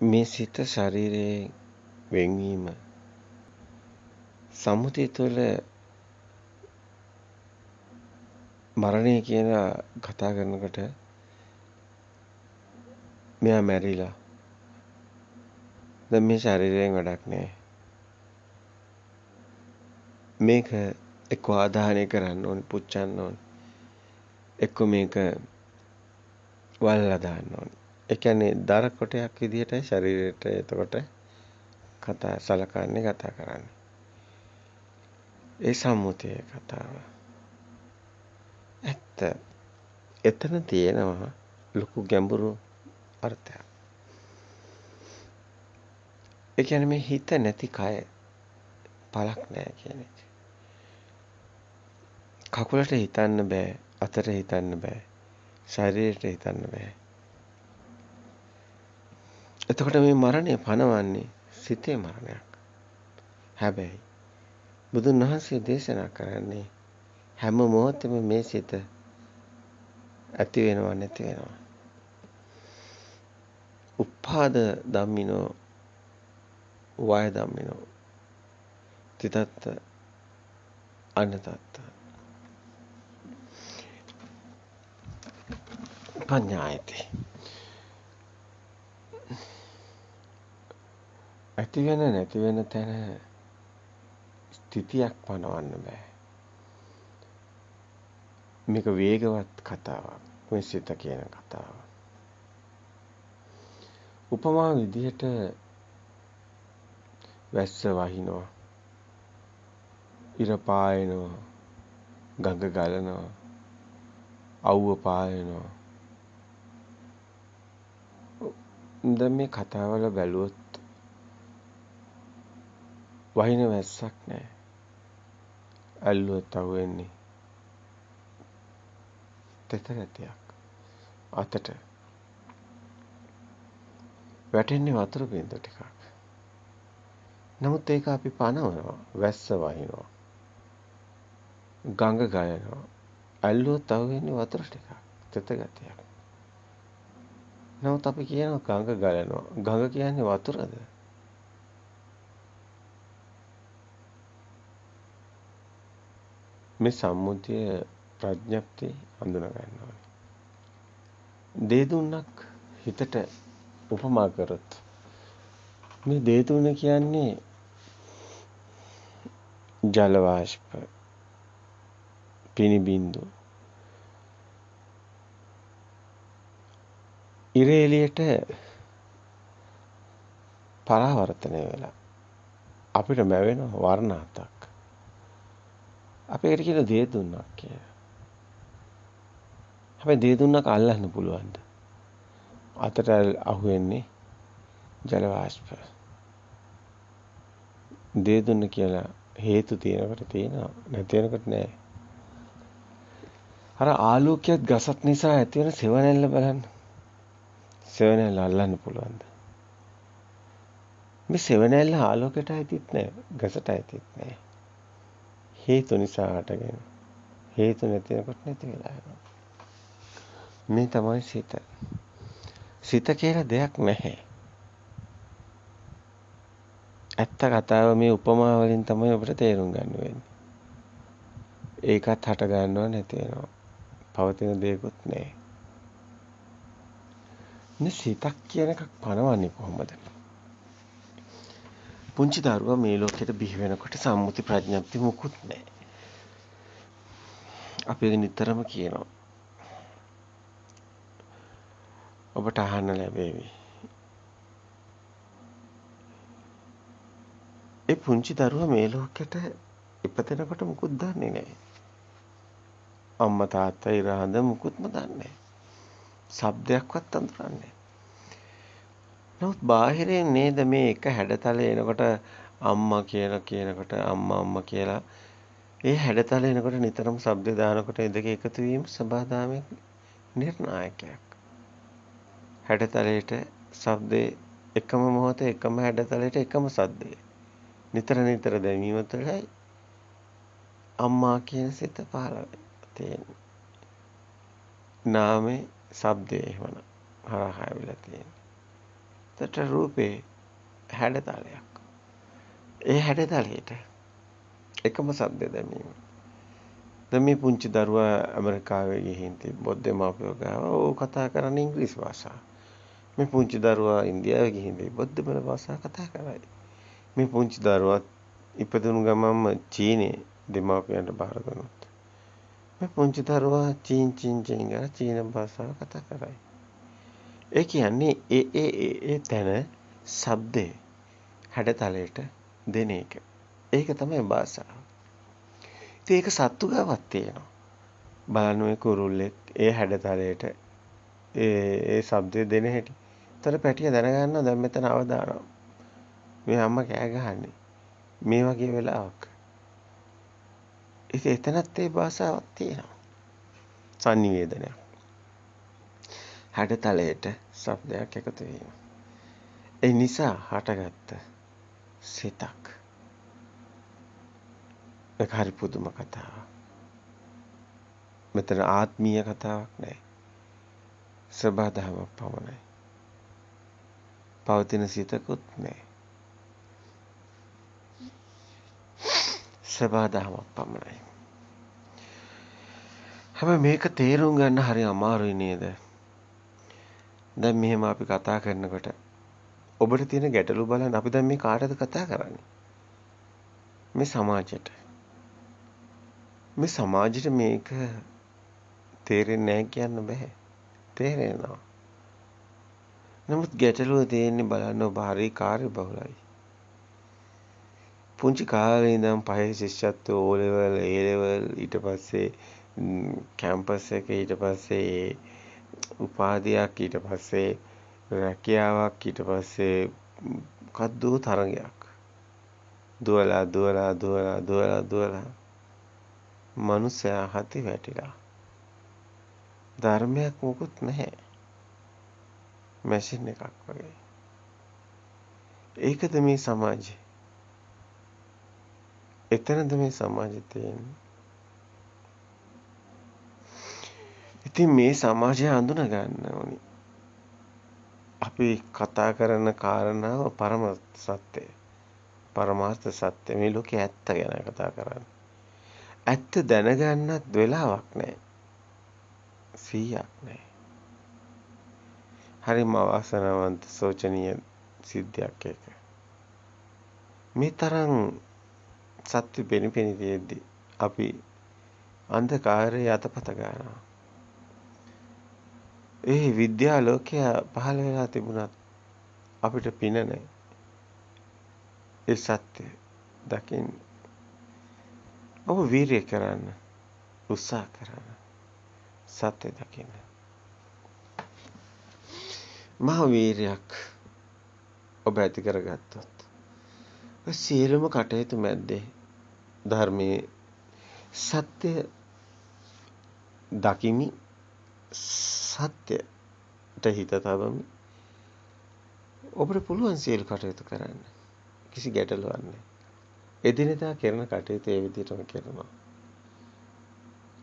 මේ සිත ශරීරයේ වෙන්වීම සම්මුතිය තුළ මරණය කියලා කතා කරනකොට මෙයා මැරිලා. දැන් මේ ශරීරයෙන් වැඩක් නැහැ. මේක එක්ක ආදාහනය කරන්න ඕනේ, පුච්චන්න ඕනේ. එක්ක මේක වල්ලා දාන්න ඕනේ. ඒ කියන්නේ දර කොටයක් විදිහටයි ශරීරයට එතකොට සලකන්නේ කතා කරන්නේ. ඒ සම්මුතියේ කතාව. ඇත්ත. එතන තියෙනවා ලොකු ගැඹුරු අර්ථයක්. ඒ කියන්නේ මේ හිත නැති කය පළක් නැහැ කියන එක. කකුලට හිතන්න බෑ, අතට හිතන්න බෑ, ශරීරයට හිතන්න බෑ. එතකොට මේ මරණය පනවන්නේ සිතේ මරණයක්. හැබැයි බුදුන් වහන්සේ දේශනා කරන්නේ හැම මොහොතෙම මේ සිත ඇති වෙනව නැති වෙනව. උපාද ධම්මිනෝ වය ධම්මිනෝ තිතත්ත අනතත්ත පඤ්ඤායති. ඇති වෙන නැති වෙන තැන ස්ථිතියක් පනවන්න බෑ. මේක වේගවත් කතාවක්. මේ සිත කියන කතාව. උපමා විදිහට වැස්ස වහිනවා, ඉර පායනවා, ගඟ ගලනවා, අවුව පායනවා. දැන් මේ කතාවල බැලුවොත් වහින වැස්සක් නැහැ. ඇල්ලුවත් අහුවෙන්නේ තෙත ගැතියක්. අතට වැටෙන්නේ වතුර බින්දු ටිකක්. නමුත් ඒක අපි පනවනවා. වැස්ස වහිනවා. ගඟ ගයනවා. ඇල්ලුවත් අහුවෙන්නේ වතුර ටිකක්. තෙත ගැතියක්. නමුත් අපි කියනවා ගඟ ගලනවා. ගඟ කියන්නේ වතුරද? මේ සම්මුතිය ප්‍රඥප්තිය හඳුනා ගන්න ඕනේ. දේදුන්නක් හිතට උපමා කරොත් මේ දේදුන්න කියන්නේ ජල වාෂ්ප, පිනි බින්දු. ඉර එළියට පරාවර්තනය වෙලා අපිට ලැබෙන වර්ණ හතක්. අපි ඒකට කියන දේදුන්නක් කියලා. හැබැයි දේදුන්නක් අල්ලන්න පුළුවන්ද? අතට අහුවෙන්නේ ජල වාෂ්ප. දේදුන්න කියලා හේතු තියෙනකොට තියෙනවා, නැති වෙනකොට නෑ. අර ආලෝකයක් ගසක් නිසා ඇති වෙන සෙවණැල්ල බලන්න. සෙවණැල්ල අල්ලන්න පුළුවන්ද? මේ සෙවණැල්ල ආලෝකයට ඇතිත් නෑ, ගසට ඇතිත් නෑ. හේතු නිසා හටගෙන. හේතු නැති වෙනකොට නැති වෙලා යනවා. මේ තමයි සිත. සිත කියලා දෙයක් නැහැ. ඇත්ත කතාව මේ උපමා වලින් තමයි අපිට තේරුම් ගන්න වෙන්නේ. ඒකත් හට ගන්නව නැති වෙනවා. පවතින දෙයක්වත් නැහැ. මේ සිතක් කියන එකක් පනවන්නේ කොහොමද? පුංචි දරුවා මේ ලෝකෙට බිහි වෙනකොට සම්මුති ප්‍රඥප්ති මුකුත් නැහැ. අපි නිතරම කියනවා. ඔබට අහන්න ලැබෙවි. ඒ පුංචි දරුවා මේ ලෝකෙට ඉපදෙනකොට මුකුත් දන්නේ නැහැ. අම්මා තාත්තා ඉරහඳ මුකුත්ම දන්නේ නැහැ. ශබ්දයක්වත් අඳුරන්නේ නැහැ. නමුත් බාහිරින් නේද මේ එක හැඩතල එනකොට අම්මා කියනකොට අම්මා කියලා ඒ හැඩතල එනකොට නිතරම ශබ්ද දානකොට ඒ දෙක එකතු වීම සබහාදාමේ නිර්ණායකයක්. හැඩතලයට ශබ්දේ එකම මොහොතේ එකම හැඩතලයට එකම ශබ්දේ නිතර දැමීම තුළයි අම්මා කියන සිත පහළ තියෙන්නේ. නාමේ ශබ්දේ එහෙමනම් හරහා ඇවිල්ලා තියෙන්නේ. ඒතට රූපේ හැඩතලයක්. ඒ හැඩතලයට එකම શબ્දය දැමීම. දැන් මේ පුංචි දරුවා ඇමරිකාවේ ගිහින් තිබ්බොත් දෙමාපියෝ ගාව ਉਹ කතා කරන්නේ ඉංග්‍රීසි භාෂාව. මේ පුංචි දරුවා ඉන්දියාවේ ගිහින් තිබ්බොත් දෙමළ භාෂාව කතා කරයි. මේ පුංචි දරුවා ඉපදුණු ගමන්ම චීනේ දෙමාපියන්ට බාර දුන්නොත් මේ පුංචි දරුවා චීන් ගා චීන භාෂාව කතා කරයි. ඒ කියන්නේ ඒ තැන શબ્දේ හැඩතලයට දෙන එක. ඒක තමයි භාෂාව. ඉතින් ඒක සත්තු ගාවක් තියෙනවා. බලන්න මේ කුරුල්ලෙක් ඒ හැඩතලයට ඒ શબ્දය දෙන හැටි. ඒතර පැටිය දැනගන්නවා දැන් මෙතන අවදානම්. මේ අම්මා කෑ ගහන්නේ. මේ වගේ වෙලාවක. ඉතින් එතනත් ඒ භාෂාවක් තියෙනවා. සංනිවේදනයක්. හැඩතලයට શબ્දයක් එකතු වීම. ඒ නිසා හටගත්ත සිතක්. ඒක හරි පුදුම කතාවක්. මෙතන ආත්මීය කතාවක් නෑ. සබදාවක් පමණයි. පවතින සිතකුත් නෑ. සබදාවක් පමණයි. හැබැයි මේක තේරුම් ගන්න හරි අමාරුයි නේද? දැන් මෙහෙම අපි කතා කරනකොට ඔබට තියෙන ගැටලු බලන්න අපි දැන් මේ කාටද කතා කරන්නේ? මේ සමාජයට. මේ සමාජයට මේක තේරෙන්නේ නැහැ කියන්න බෑ. තේරෙනවා. නමුත් ගැටලුව තියෙන්නේ බලන්න ඔබ හරි කාර්යබහුලයි. පුංචි කාලේ ඉඳන් පහේ ශිෂ්‍යත්වය O level A level ඊට පස්සේ කැම්පස් එක ඊට පස්සේ උපාධියක් ඊට පස්සේ රැකියාවක් ඊට පස්සේ කද්දෝ තරගයක් දුවලා මනුස්සයා හති වැටිලා ධර්මයක් මොකුත් නැහැ මැෂින් එකක් වගේ ඒකද මේ සමාජය එතනද මේ සමාජය තියෙන්නේ ඉතින් මේ සමාජය හඳුනා ගන්න ඕනි අපි කතා කරන කාරණාව පරම සත්‍යය පරමාර්ථ සත්‍ය මේ ලෝකේ ඇත්ත ගැන කතා කරන්නේ ඇත්ත දැනගන්නත් වෙලාවක් නැහැ 100ක් නැහැ හරිම අවාසනාවන්ත සෝචනීය සිද්ධියක් ඒක මේ තරම් සත්‍ය පෙනිපෙනි තියෙද්දි අපි අන්ධකාරයේ යතපත ගන්නවා ඒ විද්‍යා ලෝකයේ පහළ වෙලා තිබුණත් අපිට පින නැහැ. ඒ සත්‍ය දකින්න. ඔබ වීරිය කරන්න. උත්සාහ කරන්න. සත්‍ය දකින්න. මහා වීරියක් ඔබ ඇති කරගත්තොත් ඔය සියලුම කටයුතු මැද්දේ ධර්මයේ සත්‍ය දකිමි සත්‍යයට හිත තබමි ඔබට පුළුවන් සියලු කටයුතු කරන්න කිසි ගැටලුවක් නැහැ එදිනෙදා කරන කටයුතු ඒ විදිහටම කරනවා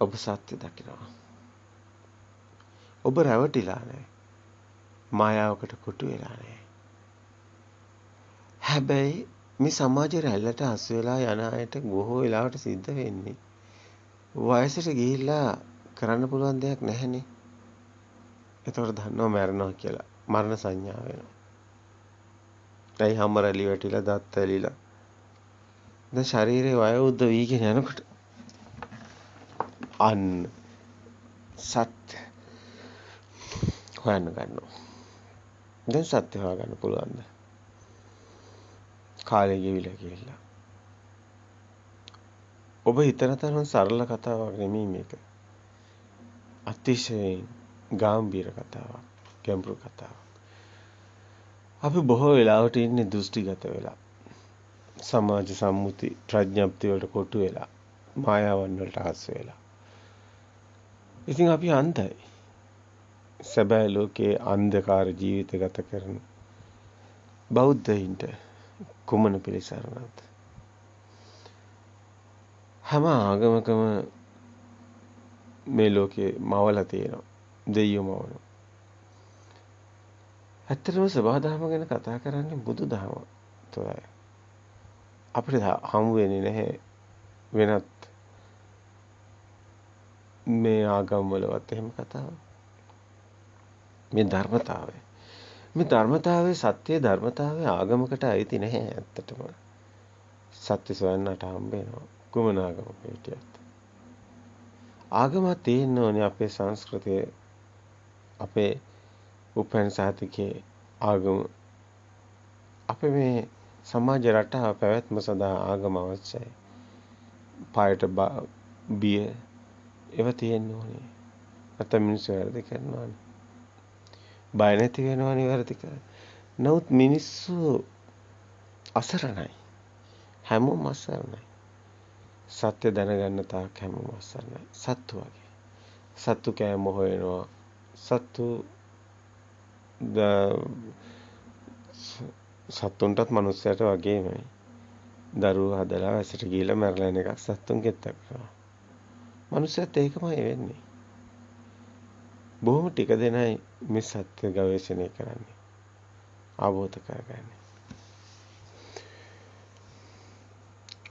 ඔබ සත්‍ය දකිනවා ඔබ රැවටිලා නැහැ මායාවකට කොටු වෙලා නැහැ හැබැයි මේ සමාජයේ රැල්ලට හසු වෙලා යන අයට බොහෝ වෙලාවට සිද්ධ වෙන්නේ වයසට ගිහිල්ලා කරන්න පුළුවන් දෙයක් නැහැනේ එතකොට දන්නවා මැරෙනවා කියලා. මරණ සංඥා වෙනවා. ඇයි හැම රැලි වැටිලා දත් ඇලිලා. දැන් ශරීරේ වයෝවෘද්ධ වීගෙන යනකොට අන්න සත්‍ය හොයන්න ගන්නවා. දැන් සත්‍ය හොයාගන්න පුළුවන්ද? කාලය ගෙවිලා ගිහිල්ලා. ඔබ හිතන තරම් සරල කතාවක් නෙමෙයි මේක. අතිශයින් ගැඹීර කතාවක් ගැඹුරු කතාවක් අපි බොහෝ වෙලාවට ඉන්නේ දෘෂ්ටිගත වෙලා සමාජ සම්මුති ප්‍රඥප්ති වලට කොටු වෙලා මායාවන් වලට හසු වෙලා ඉතින් අපි අන්ධයි සැබෑ ලෝකයේ අන්ධකාර ජීවිත ගත කරන බෞද්ධයින්ට කුමන පිළිසරණක්ද හැම ආගමකම මේ ලෝකේ මවලා තියෙනවා දෙයියෝ මවනවා ඇත්තටම සබහා දහම ගැන කතා කරන්නේ බුදුදහම තුළයි. අපිට හමු වෙන්නේ නැහැ වෙනත් මේ ආගම් වලවත් එහෙම කතාවක්. මේ ධර්මතාවය. මේ ධර්මතාවයේ සත්‍ය ධර්මතාවයේ ආගමකට අයිති නැහැ ඇත්තටම. සත්‍ය සොයන්නට හම්බ වෙනවා. කුමන ආගමක හිටියත්. ආගමක් තියෙන්න ඕනේ අපේ සංස්කෘතියේ අපේ උපන් සාතිකේ ආගම අපේ මේ සමාජ රටාව පැවැත්ම සඳහා ආගම අවශ්‍යයි. පායට බිය ඒව තියෙන්න ඕනේ. නැත්නම් මිනිස්සු වැරදි කරනවානේ. බය නැති වෙනවනේ වැරදි කරලා. නමුත් මිනිස්සු අසරණයි. හැමෝම අසරණයි. සත්‍ය දැනගන්න තාක් හැමෝම අසරණයි. සත්තු වගේ. සත්තු කෑම හොයනවා. සත්තු සත්තුන්ටත් මනුස්සයට වගේමයි. දරුවෝ හදලා වැසට ගිහිල්ලා මැරලා යන එකක් සත්තුන්ගෙත් කරනවා. මනුස්සයත් ඒකමයි වෙන්නේ. බොහොම ටික දෙනයි මේ සත්‍ය ගවේෂණය කරන්නේ. අවබෝධ කරගන්නේ.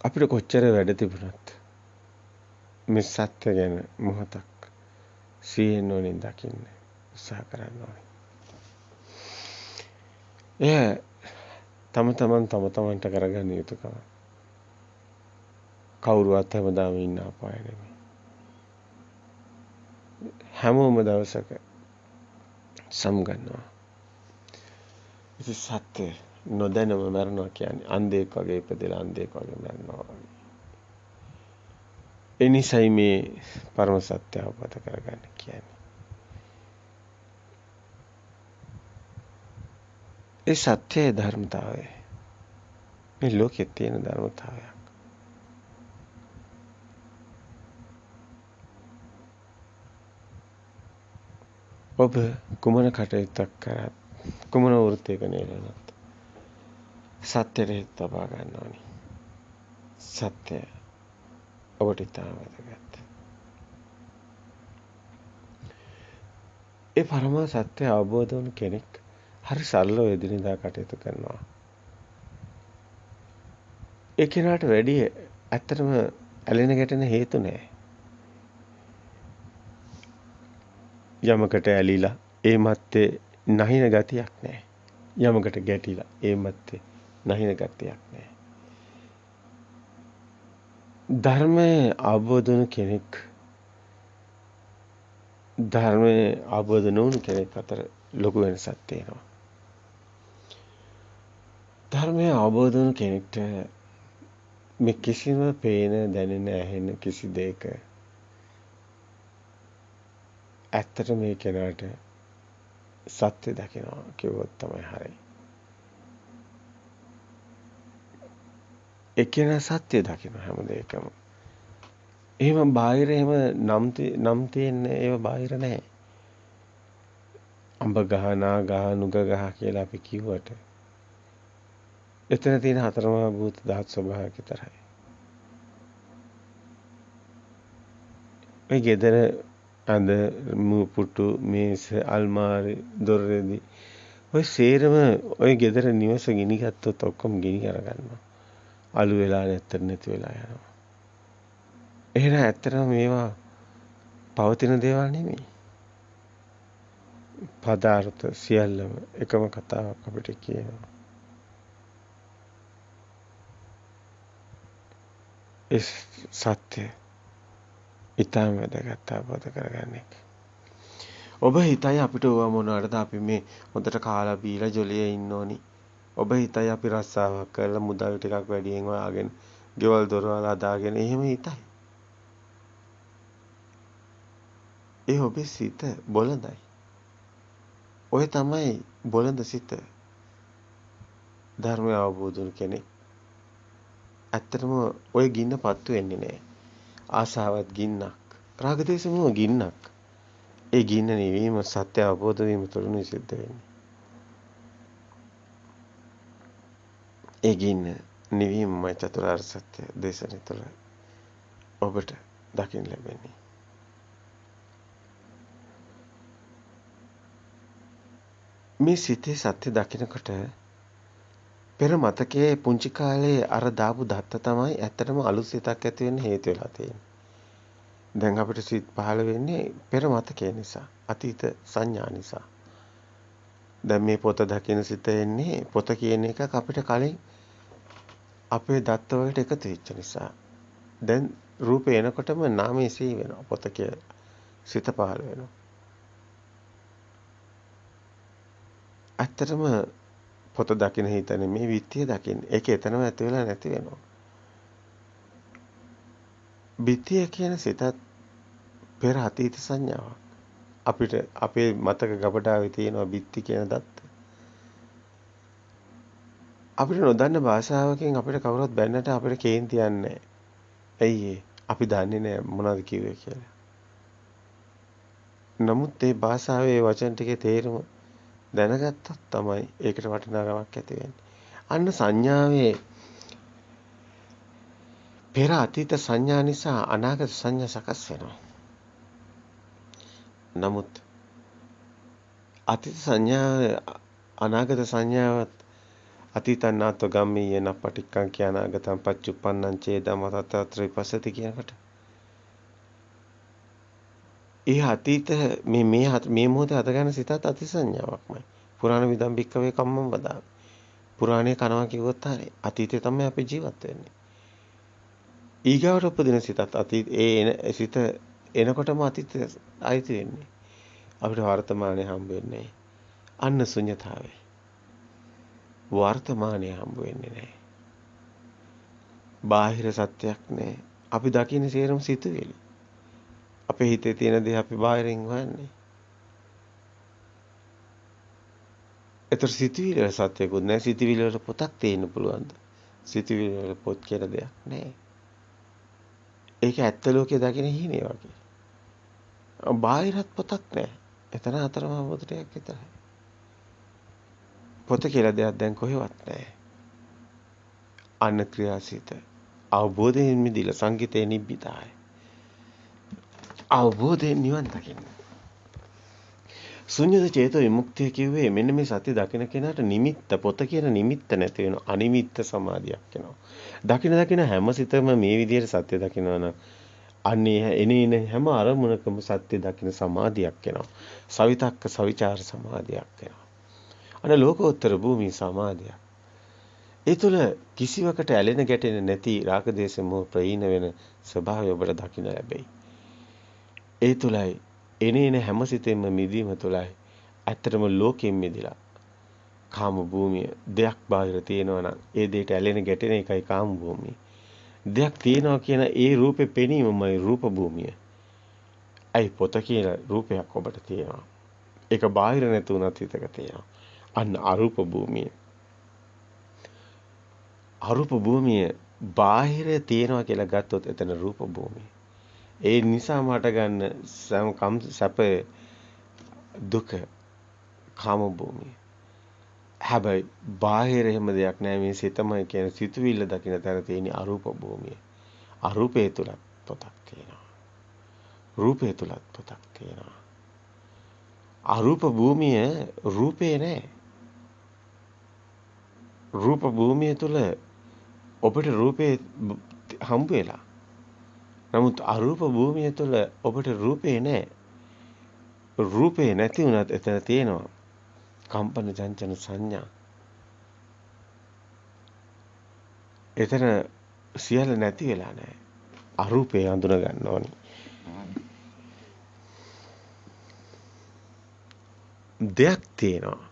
අපිට කොච්චර වැඩ තිබුණත් මේ සත්‍ය ගැන මොහොතක් සිහියෙන් ඕනින් දකින්න උත්සාහ කරන්න ඕනේ. තම තමන්ට කරගන්න යුතුකම. කවුරුවත් හැමදාම ඉන්න අපාය නෙමෙයි. හැමෝම දවසක සම්ගන්නවා. ඉතින් සත්‍ය නොදැනම මරනවා කියන්නේ අන්ධයෙක් වගේ ඉපදෙලා අන්ධයෙක් වගේ මරනවා වගේ. ඒ නිසයි මේ පරම සත්‍ය අවබෝධ කරගන්න කියන්නේ. ඒ සත්‍යයේ ධර්මතාවය මේ ලෝකයේ තියෙන ධර්මතාවයක්. ඔබ කුමන කටයුත්තක් කරත් කුමන වෘත්තියක නෙලනත් සත්‍යයට හිත තබා ගන්න ඕනි. සත්‍ය ඔබට ඉතාම වැදගත්. ඒ පරම සත්‍ය අවබෝධ වුණු කෙනෙක් හරි සරලව එදිනෙදා කටයුතු කරනවා. ඒ කෙනාට වැඩි ඇත්තටම ඇලෙන ගැටෙන හේතු නැහැ. යමකට ඇලිලා ඒ මැත්තේ නැහින ගතියක් නැහැ. යමකට ගැටිලා ඒ මැත්තේ නැහින ගතියක් නැහැ. ධර්මයේ අවබෝධ වුණු කෙනෙක් ධර්මයේ අවබෝධ නොවුණු කෙනෙක් අතර ලොකු වෙනසක් තියෙනවා. ධර්මයේ අවබෝධ වුණු කෙනෙක්ට මේ කිසිම පේන දැනෙන ඇහෙන කිසි දෙයක ඇත්තට මේ කෙනාට සත්‍ය දකිනවා කිව්වොත් තමයි හරි. ඒ කෙනා සත්‍ය දකින හැම දෙයකම. එහෙම බාහිර එහෙම නම් තියෙන ඒවා බාහිර නැහැ. අඹ ගහ නා ගහ නුග ගහ කියලා අපි කිව්වට එතන තියෙන හතරම භූත ධාතු ස්වභාවයක් විතරයි. ඒ ගෙදර අඳ පුටු මේස අල්මාරි දොරෙදි ඔය සේරම ඔය ගෙදර නිවස ගිනි ගත්තොත් ඔක්කොම ගිනි කරගන්නවා. අලු වෙලා නැති වෙලා යනවා. එහෙනම් ඇත්තටම මේවා පවතින දේවල් නෙමෙයි. පදාර්ථ සියල්ලම එකම කතාවක් අපිට කියනවා. ඒ සත්‍ය ඊටම වැදගත් අවබෝධ කරගන්න එක. ඔබ හිතයි අපිට ඕවා මොනවටද අපි මේ හොඳට කාලා බීලා ජොලියේ ඉන්න ඕනි. ඔබ හිතයි අපි රස්සාවක් කරලා මුදල් ටිකක් වැඩියෙන් හොයාගෙන ගෙවල් දොරවල් හදාගෙන එහෙම හිතයි. ඒ ඔබේ සිත බොළඳයි. ඔය තමයි බොළඳ සිත. ධර්මය අවබෝධ වුණු කෙනෙක්. ඇත්තටම ඔය ගින්න පත්තු වෙන්නේ නැහැ. ආසාවත් ගින්නක්. රාගදේශ මොහ ගින්නක්. ඒ ගින්න නිවීම සත්‍ය අවබෝධ වීම තුළම සිද්ධ වෙන්නේ. ඒ ගින්න නිවීමයි චතුරාර්ය සත්‍ය දේශනාව තුළ ඔබට දකින්න ලැබෙන්නේ. මේ සිතේ සත්‍ය දකිනකොට පෙර මතකයේ පුංචි කාලේ අර දාපු දත්ත තමයි ඇත්තටම අලුත් සිතක් ඇති වෙන්න හේතු වෙලා තියෙන්නේ. දැන් අපිට සිත් පහළ වෙන්නේ පෙර මතකයේ නිසා, අතීත සංඥා නිසා. දැන් මේ පොත දකින සිත එන්නේ පොත කියන එකක් අපිට කලින් අපේ දත්ත වලට එකතු වෙච්ච නිසා. දැන් රූපේ එනකොටම නාමයේ සී වෙනවා. පොත කියලා සිත පහළ වෙනවා. ඇත්තටම පොත දකින හිත නෙමේ විත්තිය දකින්නේ. ඒක එතනම ඇති වෙලා නැති වෙනවා. විත්තිය කියන සිතත් පෙර අතීත සංඥාවක්. අපිට අපේ මතක ගබඩාවේ තියෙනවා විත්ති කියන දත්ත. අපිට නොදන්න භාෂාවකින් අපිට කවුරුත් බැන්නට අපිට කේන්ති යන්නේ. ඇයි අපි දන්නේ නැහැ මොනවද කිව්වේ කියලා. නමුත් මේ භාෂාවේ වචන ටිකේ තේරුම දැනගත්තොත් තමයි ඒකට වටිනාකමක් ඇති වෙන්නේ. අන්න සංඥාවේ පෙර අතීත සංඥා නිසා අනාගත සංඥා සකස් වෙනවා. නමුත් අතීත සංඥා අනාගත සංඥාවත් අතීතනාත්ව ගම්මීයන පටික්කං කියනාගතං පච්චුප්පන්නං චේදම තතත්‍ර විපස්සති කියනකොට ඒ අතීත මේ මොහොතේ අතගන්න සිතත් අති සංඥාවක්මයි. පුරාණ විදම් බික්කවේ කම්මම් වදා. පුරාණේ කනවා කිව්වොත් හරිය. අතීතේ තමයි අපි ජීවත් වෙන්නේ. ඊගාවට උපදින සිතත් අතීත සිත එනකොටම අතීතය ආයිති වෙන්නේ. අපිට වර්තමානයේ හම්බ වෙන්නේ අන්න ශුන්‍යතාවය. වර්තමානයේ හම්බ වෙන්නේ නැහැ. බාහිර සත්‍යයක් නැහැ. අපි දකින්නේ සියරම සිතුවිලි. අපේ හිතේ තියෙන දේ අපි බාහිරින් හොයන්නේ. ඒතර සිතුවිලි වල සත්‍යකුත් නැහැ. සිතුවිලි වල පොතක් තියෙන්න පුළුවන්ද? සිතුවිලි වල පොත් කියලා දෙයක් නැහැ. ඒක ඇත්ත ලෝකයේ දකින හීනේ වගේ. බාහිරත් පොතක් නැහැ. එතන අතරමා පොතටයක් විතරයි. පොත කියලා දෙයක් දැන් කොහෙවත් නැහැ. අන්න ක්‍රියාසිත අවබෝධයෙන් මිදිලා සංගීතේ නිබ්බිදාය. අවබෝධයෙන් නිවන් දකින්න. ශුන්‍යත චේතෝ විමුක්තිය කිව්වේ මෙන්න මේ සත්‍ය දකින කෙනාට නිමිත්ත පොත කියන නිමිත්ත නැති වෙනවා. අනිමිත්ත සමාධියක් වෙනවා. දකින හැම සිතම මේ විදිහට සත්‍ය දකිනවා නම් අන්නේ එනේන හැම අරමුණකම සත්‍ය දකින සමාධියක් වෙනවා. සවිතක්ක සවිචාර සමාධියක් වෙනවා. අන ලෝකෝත්තර භූමි සමාධියක්. ඒ තුළ කිසිවකට ඇලෙන ගැටෙන නැති රාග දේශ මොහ ප්‍රහීන වෙන ස්වභාවය ඔබට දකින්න ලැබෙයි. ඒ තුළයි එනේන හැම සිතෙම මිදීම තුළයි ඇත්තටම ලෝකයෙන් මිදිලා කාම භූමිය දෙයක් බාහිර තියෙනවා නම් ඒ දෙයට ඇලෙන ගැටෙන එකයි කාම භූමිය. දෙයක් තියෙනවා කියන ඒ රූපේ පෙනීමමයි රූප භූමිය. අයි පොත කියලා රූපයක් ඔබට තියෙනවා. ඒක බාහිර නැතුණත් හිතක තියෙනවා. අන්න අරූප භූමිය. අරූප භූමිය බාහිර තියෙනවා කියලා ගත්තොත් එතන රූප භූමිය. ඒ නිසා මට ගන්න සැප දුක කාම භූමිය. හැබැයි බාහිර එහෙම දෙයක් නැහැ මේ සිතමයි කියන සිතුවිල්ල දකින්න තැන තියෙන අරූප භූමිය. අරූපේ තුලත් පොතක් තියෙනවා. රූපේ තුලත් පොතක් තියෙනවා. අරූප භූමිය රූපේ නැහැ. රූප භූමිය තුල ඔබට රූපේ හම්බ වෙලා. නමුත් අරූප භූමිය තුල ඔබට රූපේ නැහැ. රූපේ නැති වුණත් එතන තියෙනවා කම්පන චංචන සංඥා. එතන සියල්ල නැති වෙලා නැහැ. අරූපේ අඳුන ගන්න ඕනි. දෙයක් තියෙනවා.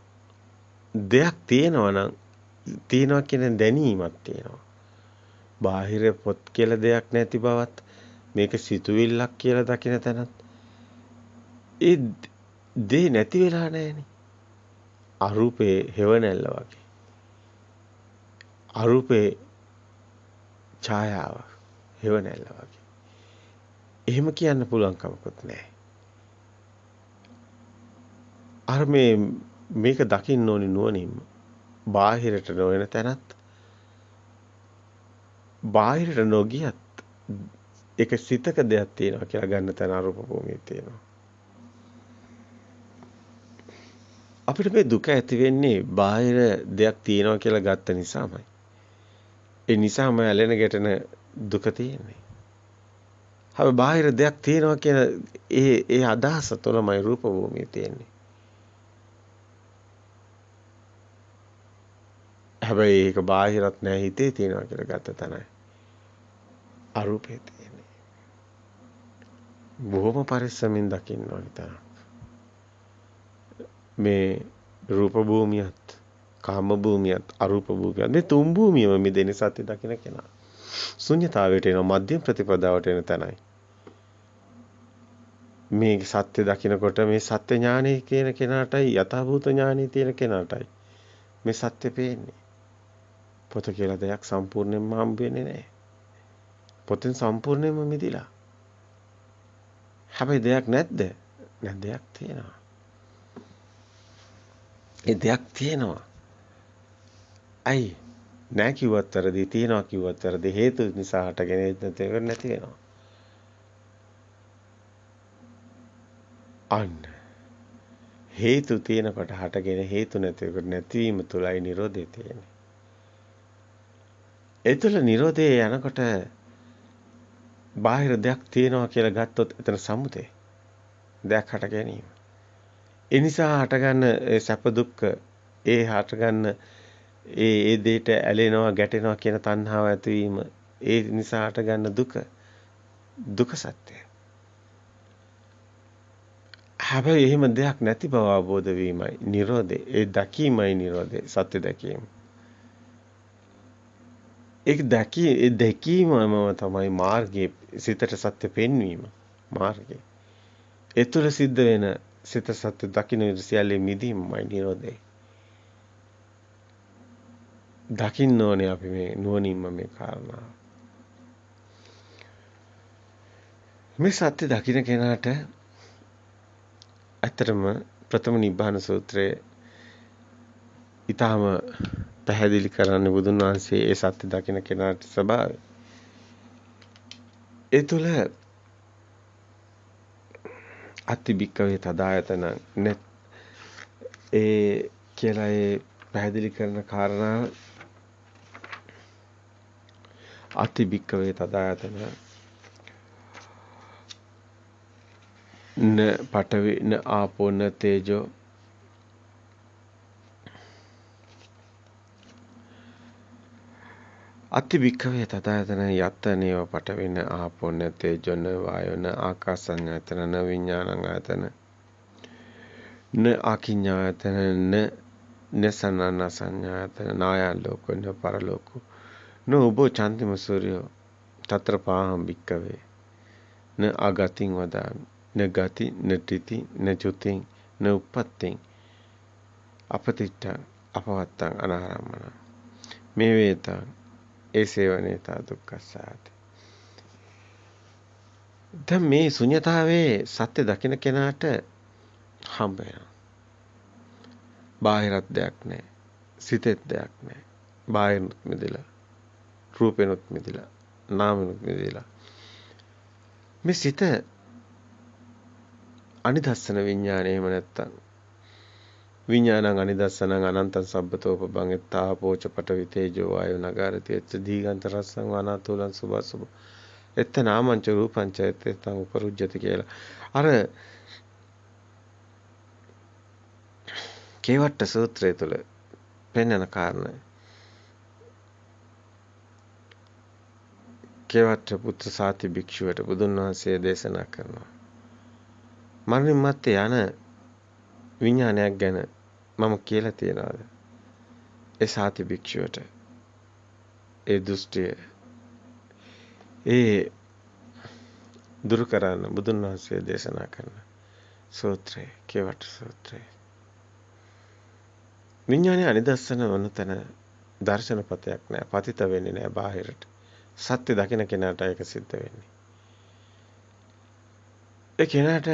දෙයක් තියෙනවා නම් තියෙනවා කියන දැනීමක් තියෙනවා. බාහිර පොත් කියලා දෙයක් නැති බවත් මේක සිතුවිල්ලක් කියලා දකින තැනත් ඒ දේ නැති වෙලා නැහෙනේ. අරූපේ හේවණල්ල වගේ. අරූපේ ඡායාව හේවණල්ල වගේ. එහෙම කියන්න පුළුවන් කමකුත් නැහැ. අර මේක දකින්න ඕනි නුවණින්ම. බාහිරට නොවන තැනත් බාහිරට නොගියත් ඒක සිතක දෙයක් තියෙනවා කියලා ගන්න තැන අරූප භූමියේ තියෙනවා. අපිට මේ දුක ඇති වෙන්නේ බාහිර දෙයක් තියෙනවා කියලා ගත්ත නිසාමයි. ඒ නිසාම ඇලෙන ගැටෙන දුක තියෙන්නේ. හැබැයි බාහිර දෙයක් තියෙනවා කියන ඒ අදහස තුළමයි රූප භූමිය තියෙන්නේ. හැබැයි ඒක බාහිරත් නෑ හිතේ තියෙනවා කියලා ගත්ත තැනයි අරූපේ තියෙන්නේ. බොහොම පරිස්සමින් දකින්න ඕනි තරම්. මේ රූප භූමියත්, කාම භූමියත්, අරූප භූමියත් මේ තුන් භූමියම මිදෙන සත්‍ය දකින්න කෙනා. ශුන්‍යතාවයට එන මධ්‍යම ප්‍රතිපදාවට එන තැනයි. මේ සත්‍ය දකින්නකොට මේ සත්‍ය ඥානෙ කියන කෙනාටයි යථාභූත ඥානෙ තියෙන කෙනාටයි මේ සත්‍ය පේන්නේ. පොත කියලා දෙයක් සම්පූර්ණයෙන්ම හම්බ වෙන්නේ නැහැ. පොතෙන් සම්පූර්ණයෙන්ම මිදිලා. හැබැයි දෙයක් නැද්ද? නැත් දෙයක් තියෙනවා. ඒ දෙයක් තියෙනවා. අයි නැහැ කිව්වත් වැරදි, තියෙනවා කිව්වත් වැරදි. හේතු නිසා හටගෙන නැති වෙනවා. අන්න හේතු තියෙනකොට හටගෙන හේතු නැතිවෙකට නැතිවීම තුලයි Nirodhe තියෙන්නේ. ඒ තුල Nirodhe යනකොට බාහිර දෙයක් තියෙනවා කියලා ගත්තොත් එතන සමුදේ. දෙයක් හට ගැනීම. ඒ නිසා හටගන්න සැප දුක්ඛ ඒ හටගන්න ඒ දෙයට ඇලෙනවා ගැටෙනවා කියන තණ්හාව ඇතිවීම ඒ නිසා හටගන්න දුක සත්‍යය. හැබැයි එහෙම දෙයක් නැති බව අවබෝධ වීමයි Nirodhe. ඒ දැකීමයි Nirodhe සත්‍ය දැකීම. ඒ දැකීමම තමයි මාර්ගයේ සිතට සත්‍ය පෙන්වීම මාර්ගය. ඒ තුළ සිද්ධ වෙන සිත සත්‍ය දකින්න සියල්ලේ මිදීමයි Nirodhe. දකින්න ඕනේ අපි මේ නුවණින්ම මේ කාරණාව. මේ සත්‍ය දකින්න කෙනාට ඇත්තටම ප්‍රථම නිබ්බාන සූත්‍රයේ ඊටාම පැහැදිලි කරන්නේ බුදුන් වහන්සේ ඒ සත්‍ය දකින්න කෙනාට ස්වභාවය. ඒ තුළ අතිබික්කවේ තදායතන ඒ කියලා ඒ පැහැදිලි කරන කාරණාව අතිබික්කවේ තදායතන න පඨවි න ආපෝ න තේජෝ අතිබික්කවේ තදායතන යත්තනේව පඨවි න ආපෝ න තේජෝ න වායෝ න ආකාසඤ්ඤායතන න විඥානඤ්ඤායතන න ආකිඤ්ඤායතන න සනන සංඥායතන නායන් ලෝකෝ න පරලෝකෝ න උබෝ චන්තිම සූර්යෝ తත්‍ර පාහම් බික්කවේ න අගතින් වදාමි න ගති න තිති න චුතින් න උප්පත්තින් අපතිට්ඨං අපවත්තං අනාරම්මන මේ වේතං ඒ සේවනේතා දුක්ඛසාති. දැන් මේ ශුන්‍යතාවේ සත්‍ය දකින්න කෙනාට හම්බ වෙනවා. බාහිරත් දෙයක් නැහැ. සිතෙත් දෙයක් නැහැ. බාහිරනුත් මිදෙලා, රූපෙනුත් මිදෙලා, නාමෙනුත් මිදෙලා. මේ සිත අනිදස්සන විඥානය එහෙම නැත්තම් විඥානං අනිදස්සනං අනන්තං සබ්බතෝපබං එත්තාපෝච පඨවි තේජෝ වායෝ නගාරති එච්ච දීගන්ත රස්සං වානාතුලං සුභසුභ එත්ත නාමංච රූපංච එත්තං උපරුජ්ජති කියලා. අර කේවට්ට සූත්‍රය තුළ පෙන්වන කාරණය. කේවට්ට පුත්‍ර සාති භික්ෂුවට බුදුන් වහන්සේ දේශනා කරනවා. මරණින් මත්තේ යන විඥානයක් ගැන මම කියලා තියනවාද? ඒ සාති භික්ෂුවට ඒ දෘෂ්ටිය ඒ දුරු කරන්න බුදුන් වහන්සේ දේශනා කරන සූත්‍රය කේවට්ට සූත්‍රය. විඥානයේ අනිදස්සන වන තැන දර්ශනපතයක් නෑ. පතිත වෙන්නේ නෑ බාහිරට. සත්‍ය දකින කෙනාට ඒක සිද්ධ වෙන්නේ. ඒ කෙනාට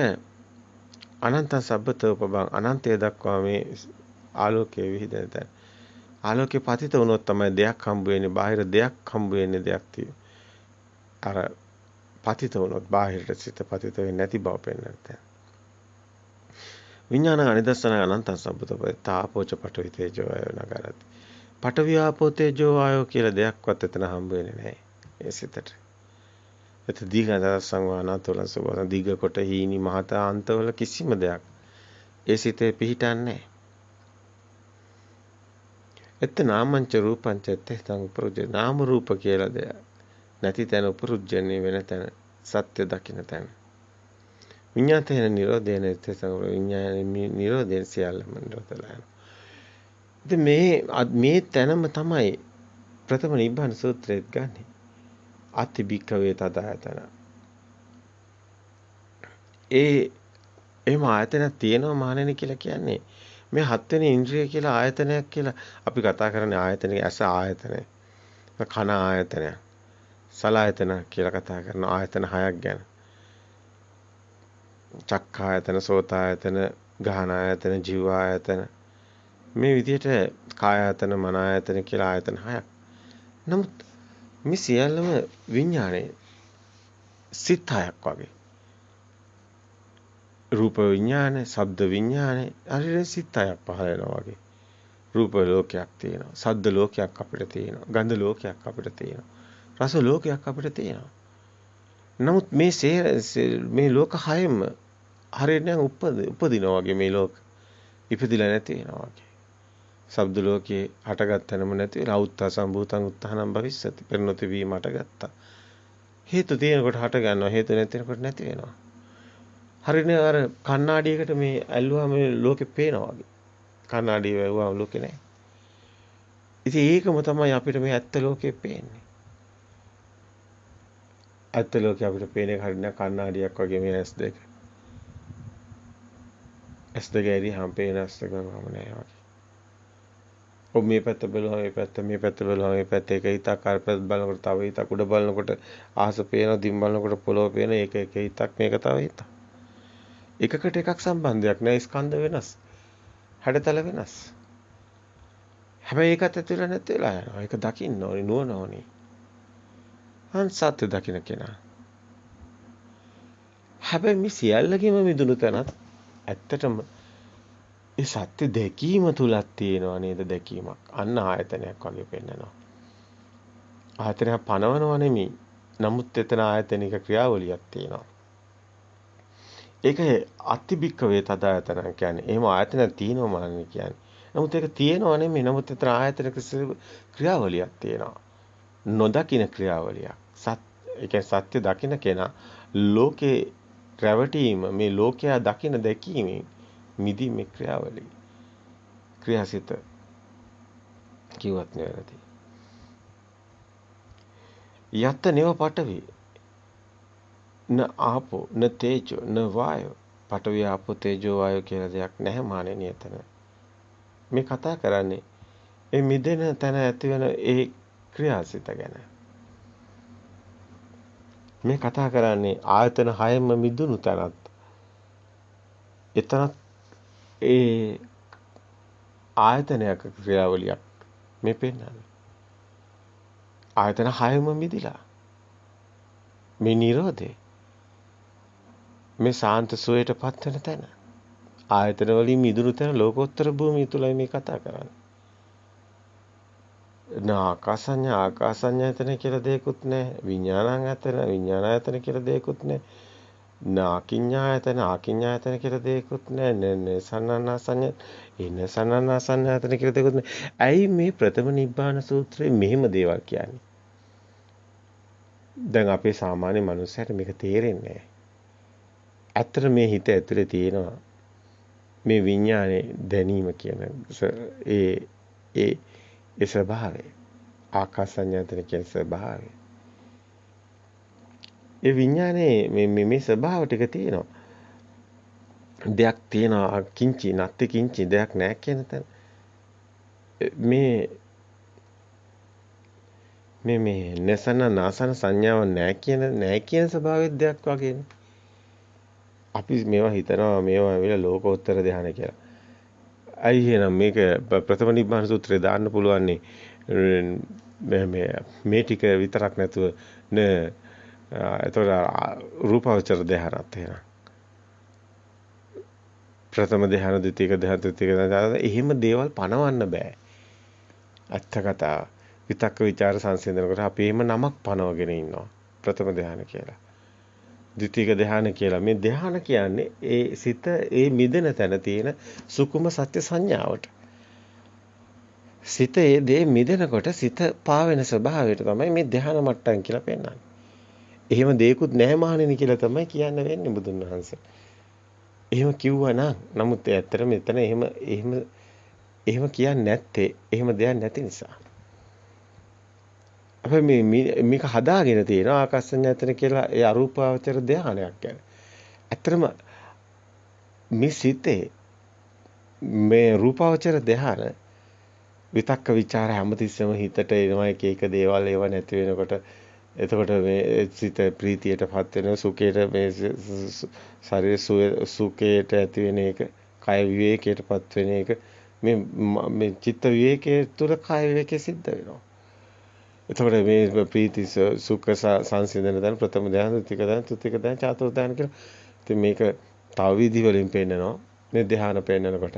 අනන්ත සබ්බතෝපබං අනන්තය දක්වා මේ ආලෝකයේ විහිදෙන තැන. ආලෝකේ පතිත වුණොත් තමයි දෙයක් හම්බ වෙන්නේ. බාහිර දෙයක් හම්බ වෙන්නේ දෙයක් තියෙන. අර පතිත වුණොත් බාහිරට සිත පතිත වෙන්නේ නැති බව පෙන්වන්න තැන. විඥාන අනිදස්සන අනන්ත සම්පතපේ තාපෝච පඨවි තේජෝ ආයෝ නගරති. පඨවි ආපෝ තේජෝ ආයෝ කියලා දෙයක්වත් එතන හම්බ වෙන්නේ නැහැ. ඒ සිතට. එත දීඝ සංවානාතවල සබන දීඝ කොට හීනි මහත අන්තවල කිසිම දෙයක් ඒ සිතේ පිහිටන්නේ නැහැ. එත් නාමංච රූපංච තේතං උපරුජ්ජ නාම රූප කියලා දෙයක් නැති තැන උපරුජ්ජන්නේ වෙන තැන සත්‍ය දකින්න තැන. විඤ්ඤාතේන නිරෝධේන තේතං විඤ්ඤාණය නිරෝධයෙන් සියල්ලම නිරෝධලා යනවා. ඉතින් මේ තැනම තමයි ප්‍රථම නිබ්බාන සූත්‍රයේත් ගන්නෙ. අති භික්ඛවේ තදායතන. එහෙම ආයතනයක් තියෙනවා මහණෙනි කියලා කියන්නේ මේ හත්වෙනි ඉන්ද්‍රිය කියලා ආයතනයක් කියලා අපි කතා කරන්නේ ආයතනයේ ඇස ආයතනය. කන ආයතනය. සලආයතන කියලා කතා කරන ආයතන හයක් ගැන. චක්ඛායතන, සෝතායතන, ගහන ආයතන, ජීව ආයතන මේ විදිහට කායායතන, මන ආයතන කියලා ආයතන හයක්. නමුත් මේ සියල්ලම විඥානයේ සිත් හයක් වගේ. රූප විඥාන, ශබ්ද විඥාන, හරියට සිත් හයක් පහළ වෙනවා වගේ. රූප ලෝකයක් තියෙනවා, ශබ්ද ලෝකයක් අපිට තියෙනවා, ගන්ධ ලෝකයක් අපිට තියෙනවා, රස ලෝකයක් අපිට තියෙනවා. නමුත් මේ ලෝක හයෙම හරියට නිකන් උපදිනවා වගේ මේ ලෝක ඉපදිලා නැති වෙනවා වගේ. ශබ්ද ලෝකේ හටගත්තනම නැති වෙලා උත්තා සම්භූතං උත්තානම් භවිස්සති. පෙරනොති වීම හටගත්තා. හේතු තියෙනකොට හට ගන්නවා, හේතු නැතිනකොට නැති වෙනවා. හරිනේ අර කණ්ණාඩියකට මේ ඇල්ලුවාම මේ ලෝකෙ පේනවා වගේ. කණ්ණාඩිය වැවුවාම ලෝකෙ නැහැ. ඉතින් ඒකම තමයි අපිට මේ ඇත්ත ලෝකෙ පේන්නේ. ඇත්ත ලෝකෙ අපිට පේන එක හරිනේ කණ්ණාඩියක් වගේ මේ S2. S2 ඇරි හැම පේන S2 ගමම නැහැ වගේ. ඔබ මේ පැත්ත බලනවා මේ පැත්ත බලනවා මේ පැත්ත එක හිතක් අර පැත්ත බලනකොට තව හිතක් උඩ බලනකොට ආහස පේනවා දිම් බලනකොට පොළොව පේන එක හිතක් මේක තව හිතක්. එකකට එකක් සම්බන්ධයක් නැහැ ස්කන්ධ වෙනස්. හැඩතල වෙනස්. හැබැයි ඒකත් ඇතුළේ නැති වෙලා යනවා. ඒක දකින්න ඕනේ නුවණ ඕනේ. සත්‍ය දකින්න කෙනා. හැබැයි මේ සියල්ලකම මිදුණු තැනත් ඇත්තටම ඒ සත්‍ය දැකීම තුලක් තියෙනවා නේද දැකීමක්. අන්න ආයතනයක් වගේ පෙන්නනවා. ආයතනයක් පනවනව නෙමෙයි. නමුත් එතන ආයතනික ක්‍රියාවලියක් තියෙනවා. ඒක අතිබික්කවේ තදායතන කියන්නේ. එහෙම ආයතනයක් තියෙනවා මාන්නේ කියන්නේ. නමුත් ඒක තියෙනව නෙමෙයි. නමුත් එතන ආයතනික ක්‍රියාවලියක් තියෙනවා. නොදකින ක්‍රියාවලියක්. ඒ සත්‍ය දකින කෙනා ලෝකේ රැවටීම මේ ලෝකයා දකින දැකීමෙන් මිදීමේ ක්‍රියාවලිය. ක්‍රියාසිත කිව්වත් නෙවෙයි. යත් නේව පඨවි න ආපෝ න තේජෝ න වායෝ පඨවි ආපෝ තේජෝ වායෝ කියලා දෙයක් නැහැ මානෙනි එතන. මේ කතා කරන්නේ මේ මිදෙන තැන ඇතිවන ඒ ක්‍රියාසිත ගැන. මේ කතා කරන්නේ ආයතන හයෙම මිදුණු තැනත්. එතනත් ඒ ආයතනයක ක්‍රියාවලියක් මේ පෙන්නන්නේ. ආයතන හයම මිදිලා. මේ නිරෝධේ. මේ සාන්ත සුවයට පත්වන තැන. ආයතන වලින් මිදුණු තැන ලෝකෝත්තර භූමිය තුලයි මේ කතා කරන්නේ. ආකාසඤ්ඤායතන කියලා දෙයක්වත් නැහැ. විඥානායතන කියලා දෙයක්වත් නැහැ. ආකින්ඥායතන කියලා දෙයක්වත් නැහැ. සන්නනාසඤ්ඤායතන කියලා දෙයක්වත් නැහැ. ඇයි මේ ප්‍රථම නිබ්බාන සූත්‍රයේ මෙහෙම දේවල් කියන්නේ? දැන් අපේ සාමාන්‍ය මනුස්සයට මේක තේරෙන්නේ නැහැ. ඇත්තට මේ හිත ඇතුලේ තියෙනවා මේ විඥානේ දැනීම කියන ඒ ස්වභාවය. ආකාසඤ්ඤායතන කියන ස්වභාවය. ඒ විඥානේ මේ ස්වභාව ටික තියෙනවා. දෙයක් තියෙනවා කිංචි නැත්te කිංචි දෙයක් නැහැ කියන තැන. මේ නසන නාසන සංඥාව නැහැ කියන ස්වභාවයේ දෙයක් වගේනේ. අපි මේවා හිතනවා මේවා විල ලෝකෝත්තර ධ්‍යාන කියලා. අයි එහෙනම් මේක ප්‍රථම නිබ්බාන සූත්‍රේ දාන්න පුළුවන් මේ ටික විතරක් නැතුව එතකොට රූපාවචර ධ්‍යානත් එහෙනම් ප්‍රථම ධ්‍යාන, ද්විතීක ධ්‍යාන, තෘතීක ධ්‍යාන එහෙම දේවල් පනවන්න බෑ. අත්ත කතාව. විතක්ක ਵਿਚාර සංසිඳනකොට අපි එහෙම නමක් පනවගෙන ඉන්නවා. ප්‍රථම ධ්‍යාන කියලා. ද්විතීක ධ්‍යාන කියලා. මේ ධ්‍යාන කියන්නේ ඒ සිත ඒ මිදෙන තැන තියෙන සුකුම සත්‍ය සංඥාවට. සිත ඒ දේ මිදෙනකොට සිත පාවෙන ස්වභාවයට තමයි මේ ධ්‍යාන මට්ටම් කියලා පෙන්නන්නේ. එහෙම දෙයක්වත් නැහැ මහණෙනි කියලා තමයි කියන්න වෙන්නේ බුදුන් වහන්සේ. එහෙම කිව්වා නමුත් ඇත්තට මෙතන එහෙම කියන්නේ නැත්තේ එහෙම දෙයක් නැති නිසා. අපි මේක හදාගෙන තියෙනවා ආකාශඤ්ඤායතන කියලා ඒ අරූපාවචර ධානයක් ගැන. ඇත්තටම මේ සිතේ මේ රූපාවචර ධාන විතක්ක ਵਿਚාර හැමතිස්සෙම හිතට එනවා එක දේවල් ඒව නැති වෙනකොට එතකොට මේ සිත ප්‍රීතියටපත් වෙන සුඛයට මේ ශරීර සුඛයට ඇති වෙන එක කය විවේකයටපත් වෙන එක මේ චිත්ත විවේකයේ තුල කය විවේකයේ සිද්ධ වෙනවා. එතකොට මේ ප්‍රීති සුඛ සංසිඳන දැන ප්‍රථම ධ්‍යාන, ද්විතීක ධ්‍යාන, තෘතීක ධ්‍යාන, චතුර්ථ ධ්‍යාන කියලා. ඉතින් මේක තව විදි වලින් පෙන්නනවා. මේ ධ්‍යාන පෙන්නනකොට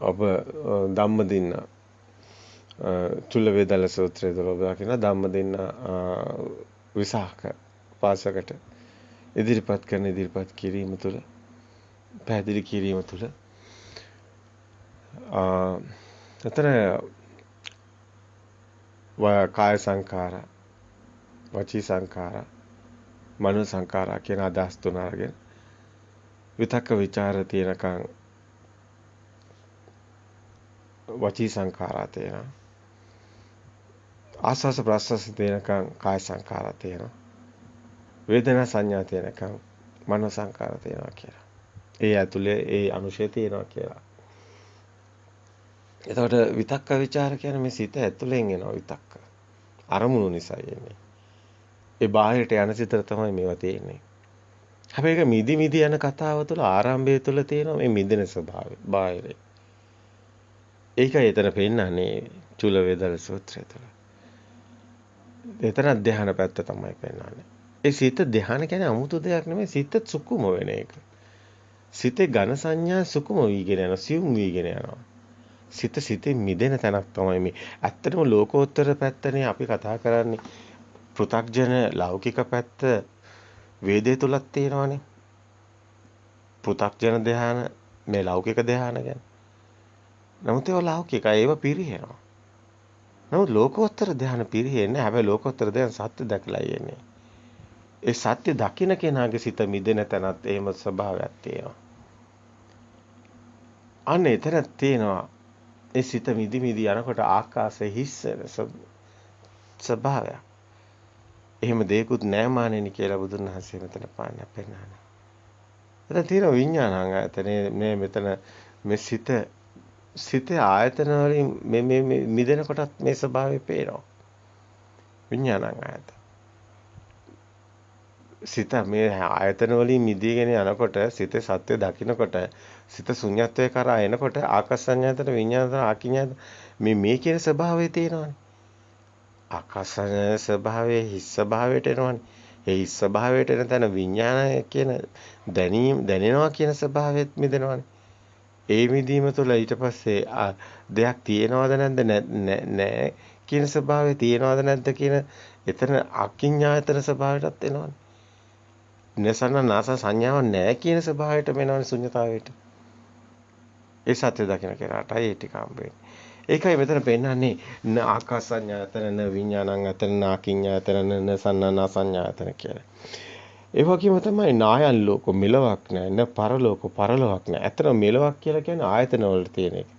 ඔබ ධම්මදින්න චුල්ල වේදල සූත්‍රය තුළ ඔබ දකින ධම්මදින්න විසාක පාසකට ඉදිරිපත් කිරීම තුළ පැහැදිලි කිරීම තුළ එතන කාය සංඛාර, වචී සංඛාර, මනෝ සංඛාර කියන අදහස් තුන අරගෙන විතක්ක ਵਿਚාර තියෙනකන් වචී සංඛාරා තියෙනවා. ආස්වාස ප්‍රස්වාස තියෙනකන් කාය සංඛාරා තියෙනවා. වේදනා සංඥා තියෙනකන් මනෝ සංඛාරා තියෙනවා කියලා. ඒ ඇතුලේ ඒ අනුශය තියෙනවා කියලා. එතකොට විතක්ක ਵਿਚාර කියන්නේ මේ සිත ඇතුලෙන් එනවා විතක්ක. අරමුණු නිසා එන්නේ. ඒ බාහිරට යන සිතට තමයි මේවා තියෙන්නේ. හැබැයි ඒක මිදි යන කතාව තුළ ආරම්භය තුළ තියෙන මේ මිදෙන ස්වභාවය බාහිරේ. ඒකයි එතන පෙන්නන්නේ චුල වේදල සූත්‍රය තුළ. එතන ධ්‍යාන පැත්ත තමයි පෙන්නන්නේ. ඒ සිත ධ්‍යාන කියන්නේ 아무තු දෙයක් නෙමෙයි සිත සුකුම වෙන එක. සිතේ ඝන සංඥා සුකුම වීගෙන යනවා, සියුම් වීගෙන යනවා. සිතේ මිදෙන තැනක් තමයි මේ. ඇත්තටම ලෝකෝත්තර පැත්තනේ අපි කතා කරන්නේ. පෘථග්ජන ලෞකික පැත්ත වේදේ තුලක් තියෙනවානේ. පෘථග්ජන ධ්‍යාන මේ ලෞකික ධ්‍යාන ගැන. නමුත් ඒවා ලෞකිකයි ඒව පිරිහෙනවා. නමුත් ලෝකෝත්තර ධ්‍යාන පිරිහෙන්නේ හැබැයි ලෝකෝත්තර ධ්‍යාන සත්‍ය දැකලා යන්නේ. ඒ සත්‍ය දකින්න කෙනාගේ සිත මිදෙන තැනත් එහෙම ස්වභාවයක් තියෙනවා. අන්න එතන තියෙනවා ඒ සිත මිදි යනකොට ආකාශයේ හිස්සෙන ස්වභාවයක්. එහෙම දෙයක්වත් නැහැ මානෙනි කියලා බුදුන් වහන්සේ මෙතන පාන්න පෙන්නනවා. එතන තියෙන විඥානං ඇතනේ මේ මෙතන මේ සිතේ ආයතන වලින් මේ මිදෙන කොටත් මේ ස්වභාවය පේනවා. විඥානං ආයත. සිත මේ ආයතන වලින් මිදීගෙන යනකොට සිතේ සත්‍ය දකින්නකොට සිත ශුන්‍යත්වයේ කරා එනකොට ආකාසඤ්ඤායතන විඥානතන ආකිඤ්ඤායතන මේ කියන ස්වභාවය තියෙනවානේ. ආකාසඤ්ඤ ස්වභාවයේ හිස් ස්වභාවයට එනවානේ. ඒ හිස් ස්වභාවයට එන තැන විඥානය කියන දැනෙනවා කියන ස්වභාවයත් මිදෙනවානේ. ඒ මිදීම තුළ ඊට පස්සේ දෙයක් තියෙනවද නැද්ද නැහැ කියන ස්වභාවය තියෙනවද නැද්ද කියන එතන අකිඤ්ඤායතන ස්වභාවයටත් එනවනේ. නසන නාස සංඥාවක් නැහැ කියන ස්වභාවයට වෙනවනේ ශුන්‍යතාවයට. ඒ සත්‍ය දකින්න කෙනාටයි ඒ ටික හම්බෙන්නේ. ඒකයි මෙතන පෙන්නන්නේ න ආකාසඤ්ඤායතන න විඥානං අතන නාකිඤ්ඤායතන න සන්නානා සංඥායතන කියලා. ඒ වගේම තමයි නායන් ලෝක මෙලවක් නැහැ න පරලෝක පරලොවක් නැහැ. ඇත්තට මෙලවක් කියලා කියන්නේ ආයතන වල තියෙන එක.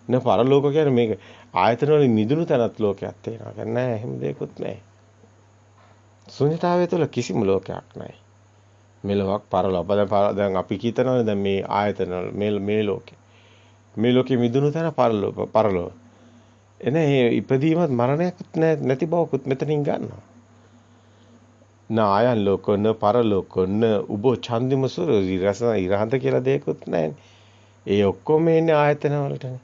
න පරලෝක කියන්නේ මේක ආයතන වලින් මිදුණු තැනත් ලෝකයක් තියෙනවා. නෑ එහෙම දෙයක්වත් නැහැ. ශුන්‍යතාවය තුළ කිසිම ලෝකයක් නැහැ. මෙලොවක් පරලොව. දැන් අපි හිතනවානේ දැන් මේ ආයතන මේ ලෝකේ. මේ ලෝකෙ මිදුණු තැන පරලොව. එනේ ඉපදීමත් මරණයක්වත් නැති බවකුත් මෙතනින් ගන්නවා. නායන් ලෝකන පරලෝකන උබෝ ඡන්දිම සුර ඉරහඳ කියලා දෙයක්වත් නැහැ. ඒ ඔක්කොම එන්නේ ආයතන වලටනේ.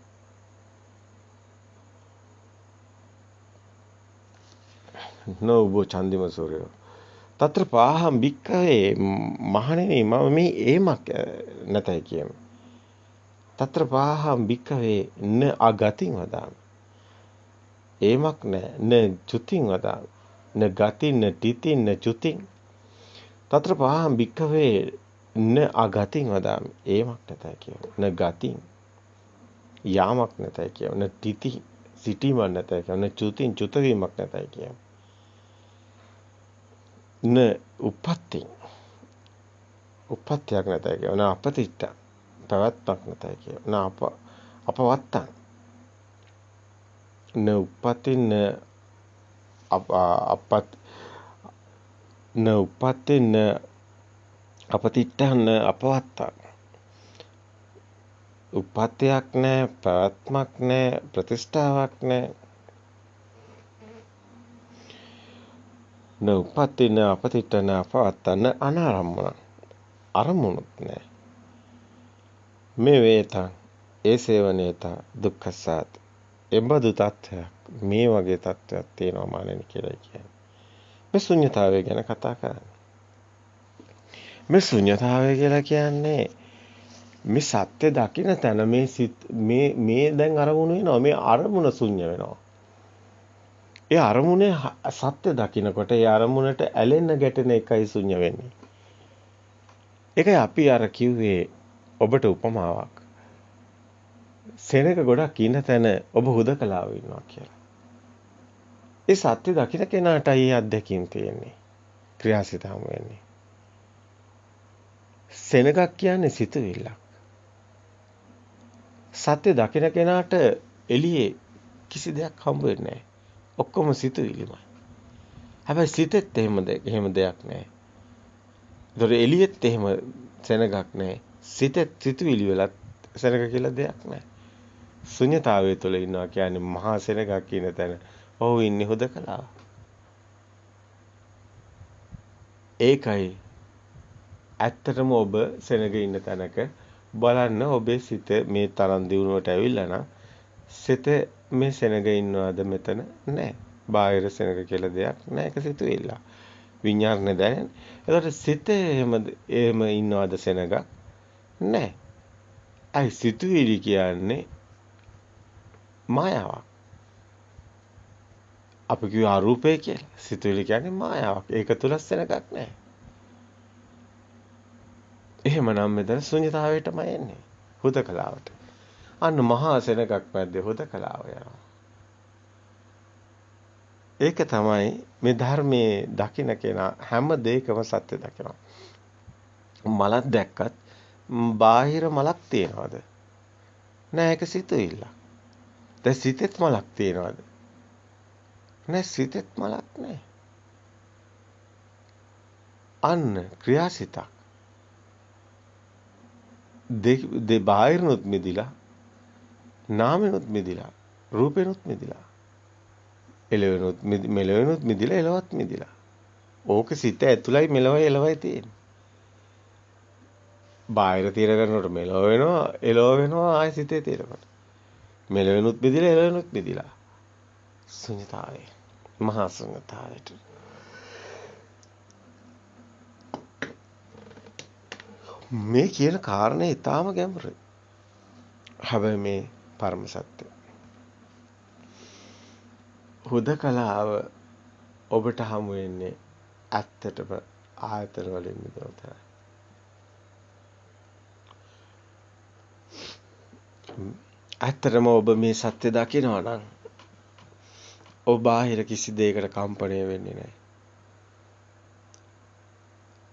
නෝ උබෝ ඡන්දිම සුරය. తත්‍ර පාහම් භික්ඛවේ මහණෙනි මම මේ ඒමක් නැතයි කියමි. తත්‍ර පාහම් භික්ඛවේ න අගතින් වදාමි. ඒමක් නැ න චුතින් වදාමි. න ගතින් න තිතින් න චුතින්. తත්‍ර පාහම් භික්ඛවේ න අගතින් වදාමි. ඒමක් නැතයි කියමි. න ගතින් යාමක් නැතයි කියමි. න තිති සිටීමක් නැතයි කියමි. න චුතින් චුත වීමක් නැතයි කියමි. න උප්පත්ති උප්පත්තියක් නැතයි කියව. න අපතිට්ඨ පැවැත්මක් නැතයි කියව. න අපවත්තං න උප්පත්ති න අපත් න උප්පත්ති න අපතිට්ඨ න අපවත්තං. උප්පත්තියක් නැහැ, පැවැත්මක් නැහැ, ප්‍රතිෂ්ඨාවක් නැහැ. න උප්පත්ති න අපතිට්ඨ න අපවත්තං න අනාරම්මන අරමුණුත් නැහැ. මේ වේතං ඒ සේවනේත දුක්ඛසාත. එබඳු තත්ත්වයක් මේ වගේ තත්ත්වයක් තියෙනවා මානෙනි කියලා කියන්නේ. මේ ශුන්‍යතාවය ගැන කතා කරන්නේ. මේ ශුන්‍යතාවය කියලා කියන්නේ මේ සත්‍ය දකින්න තැන මේ දැන් අරමුණු වෙනවා. මේ අරමුණ ශුන්‍ය වෙනවා. ඒ අරමුණේ සත්‍ය දකින්නකොට ඒ අරමුණට ඇලෙන්න ගැටෙන එකයි ශුන්‍ය වෙන්නේ. ඒකයි අපි අර කිව්වේ ඔබට උපමාවක්. සෙනඟ ගොඩක් ඉන්න තැන ඔබ හුදකලාව ඉන්නවා කියලා. ඒ සත්‍ය දකින්න කෙනාටයි මේ අත්දැකීම් තියෙන්නේ. ක්‍රියාසිත හමු වෙන්නේ. සෙනඟක් කියන්නේ සිතුවිල්ලක්. සත්‍ය දකින්න කෙනාට එළියේ කිසි දෙයක් හම්බ වෙන්නේ නැහැ. ඔක්කොම සිතුවිලිමයි. හැබැයි සිතෙත් එහෙම දෙයක් නැහැ. ඒතර එළියෙත් එහෙම සෙනඟක් නැහැ. සිතෙත් සිතුවිලි වලත් සෙනඟ කියලා දෙයක් නැහැ. ශුන්‍යතාවය තුළ ඉන්නවා කියන්නේ මහා සෙනඟක් කියන තැන. ඔව් ඉන්නේ හුදකලාව. ඒකයි ඇත්තටම ඔබ සෙනඟ ඉන්න තැනක බලන්න ඔබේ සිත මේ තරම් දියුණුවට ඇවිල්ලා නම් සිත මේ සෙනඟ ඉන්නවද මෙතන නැහැ. බාහිර සෙනඟ කියලා දෙයක් නැහැ. ඒක සිතුවිල්ල. විඤ්ඤාණය දැනෙන. ඒකට සිත එහෙම ඉන්නවද සෙනඟක් නැහැ. අයි සිතුවිලි කියන්නේ මායාවක්. අපි කියව අරූපය කියලා. සිතුවිලි කියන්නේ මායාවක්. ඒක තුල සෙනඟක් නැහැ. එහෙමනම් මෙතන ශුන්‍යතාවයටම එන්නේ. හුදකලාවට. අන්න මහා සෙනඟක් මැද්දේ හුදකලාව යනවා. ඒක තමයි මේ ධර්මයේ දකින්න කෙනා හැම දෙයකම සත්‍ය දකිනවා. මලක් දැක්කත් බාහිර මලක් තියනවාද? නෑ ඒක සිතුවිල්ල. දැන් සිතෙත් මලක් තියනවාද? නෑ සිතෙත් මලක් නෑ. අන්න ක්‍රියාසිතක්. දෙ බාහිරනොත් මිදිලා නාමෙනොත් මිදිලා රූපෙනොත් මිදිලා එළවෙනොත් මෙලවෙනොත් මිදිලා එලවත් මිදිලා. ඕක සිත ඇතුළයි මෙලවයි එලවයි තියෙන්නේ. බාහිර තිර කරනකොට මෙලව වෙනවා එලව වෙනවා ආය සිතේ තිරකට. මෙලවෙනොත් මිදිලා එලවෙනොත් මිදිලා. ශුන්‍යතාවය. මහා ශුන්‍යතාවයට. මේ කියන කාරණේ ඊටාම ගැඹුරුයි. හැබැයි මේ පරම සත්‍ය. හුදකලාව ඔබට හමු වෙන්නේ ඇත්තටම ආයතන වලින් මිදෙනවා. ඇත්තටම ඔබ මේ සත්‍ය දකිනවා නම් ඔබ බාහිර කිසි දෙයකට කම්පණය වෙන්නේ නැහැ.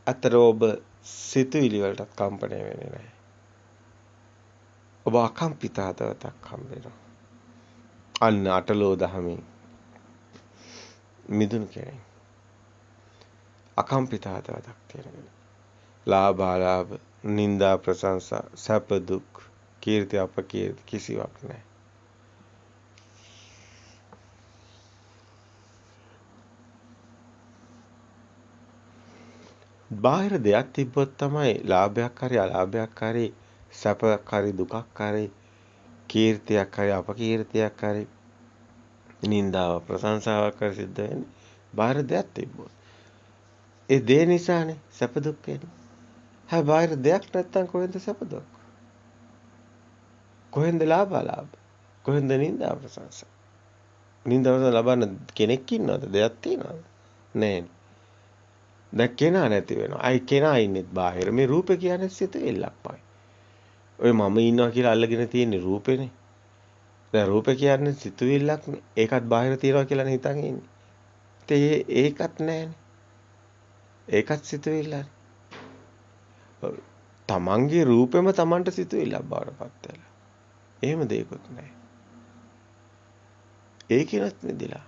ඇත්තට ඔබ සිතුවිලි වලට කම්පණය වෙන්නේ නැහැ. ඔබ අකම්පිත හදවතක් හම්බ වෙනවා. අන්න අටලෝ දහමින් මිදුණු කෙනෙක්. අකම්පිත හදවතක් තියෙන. ලාභාලාභ, නිന്ദා ප්‍රශංසා, සැප දුක්, කීර්ති අපකීර්ති කිසිවක් නැහැ. බාහිර දෙයක් තිබ්බොත් තමයි ලාභයක් හරි අලාභයක් හරි සැපයක් හරි දුකක් හරි කීර්තියක් හරි අපකීර්තියක් හරි නිന്ദාව ප්‍රශංසාවක් හරි සිද්ධ වෙන්නේ බාහිර දෙයක් තිබ්බොත්. ඒ දේ නිසානේ සැප දුක් එන්නේ. හැබැයි බාහිර දෙයක් නැත්තම් කොහෙන්ද සැප දුක්? කොහෙන්ද ලාභ අලාභ? කොහෙන්ද නිന്ദා ප්‍රශංසා? නිന്ദා ලබන්න කෙනෙක් ඉන්නවද? දෙයක් තියනවද? නැහැ. දැන් කෙනා නැති වෙනවා. අයි කෙනා ඉන්නෙත් බාහිර. මේ රූපේ කියන්නේ සිතුවිල්ලක්මයි. ඔය මම ඉන්නවා කියලා අල්ලගෙන තියෙන රූපේනේ. දැන් රූපේ කියන්නේ සිතුවිල්ලක්නේ. ඒකත් බාහිර තියනවා කියලා හිතන් ඉන්නේ. ඒකත් නැහැනේ. ඒකත් සිතුවිල්ලනේ. තමන්ගේ රූපෙම තමන්ට සිතුවිල්ලක් බවට පත් වෙලා. එහෙම දෙයක්වත් නැහැ. ඒකිනත් නිදිලා.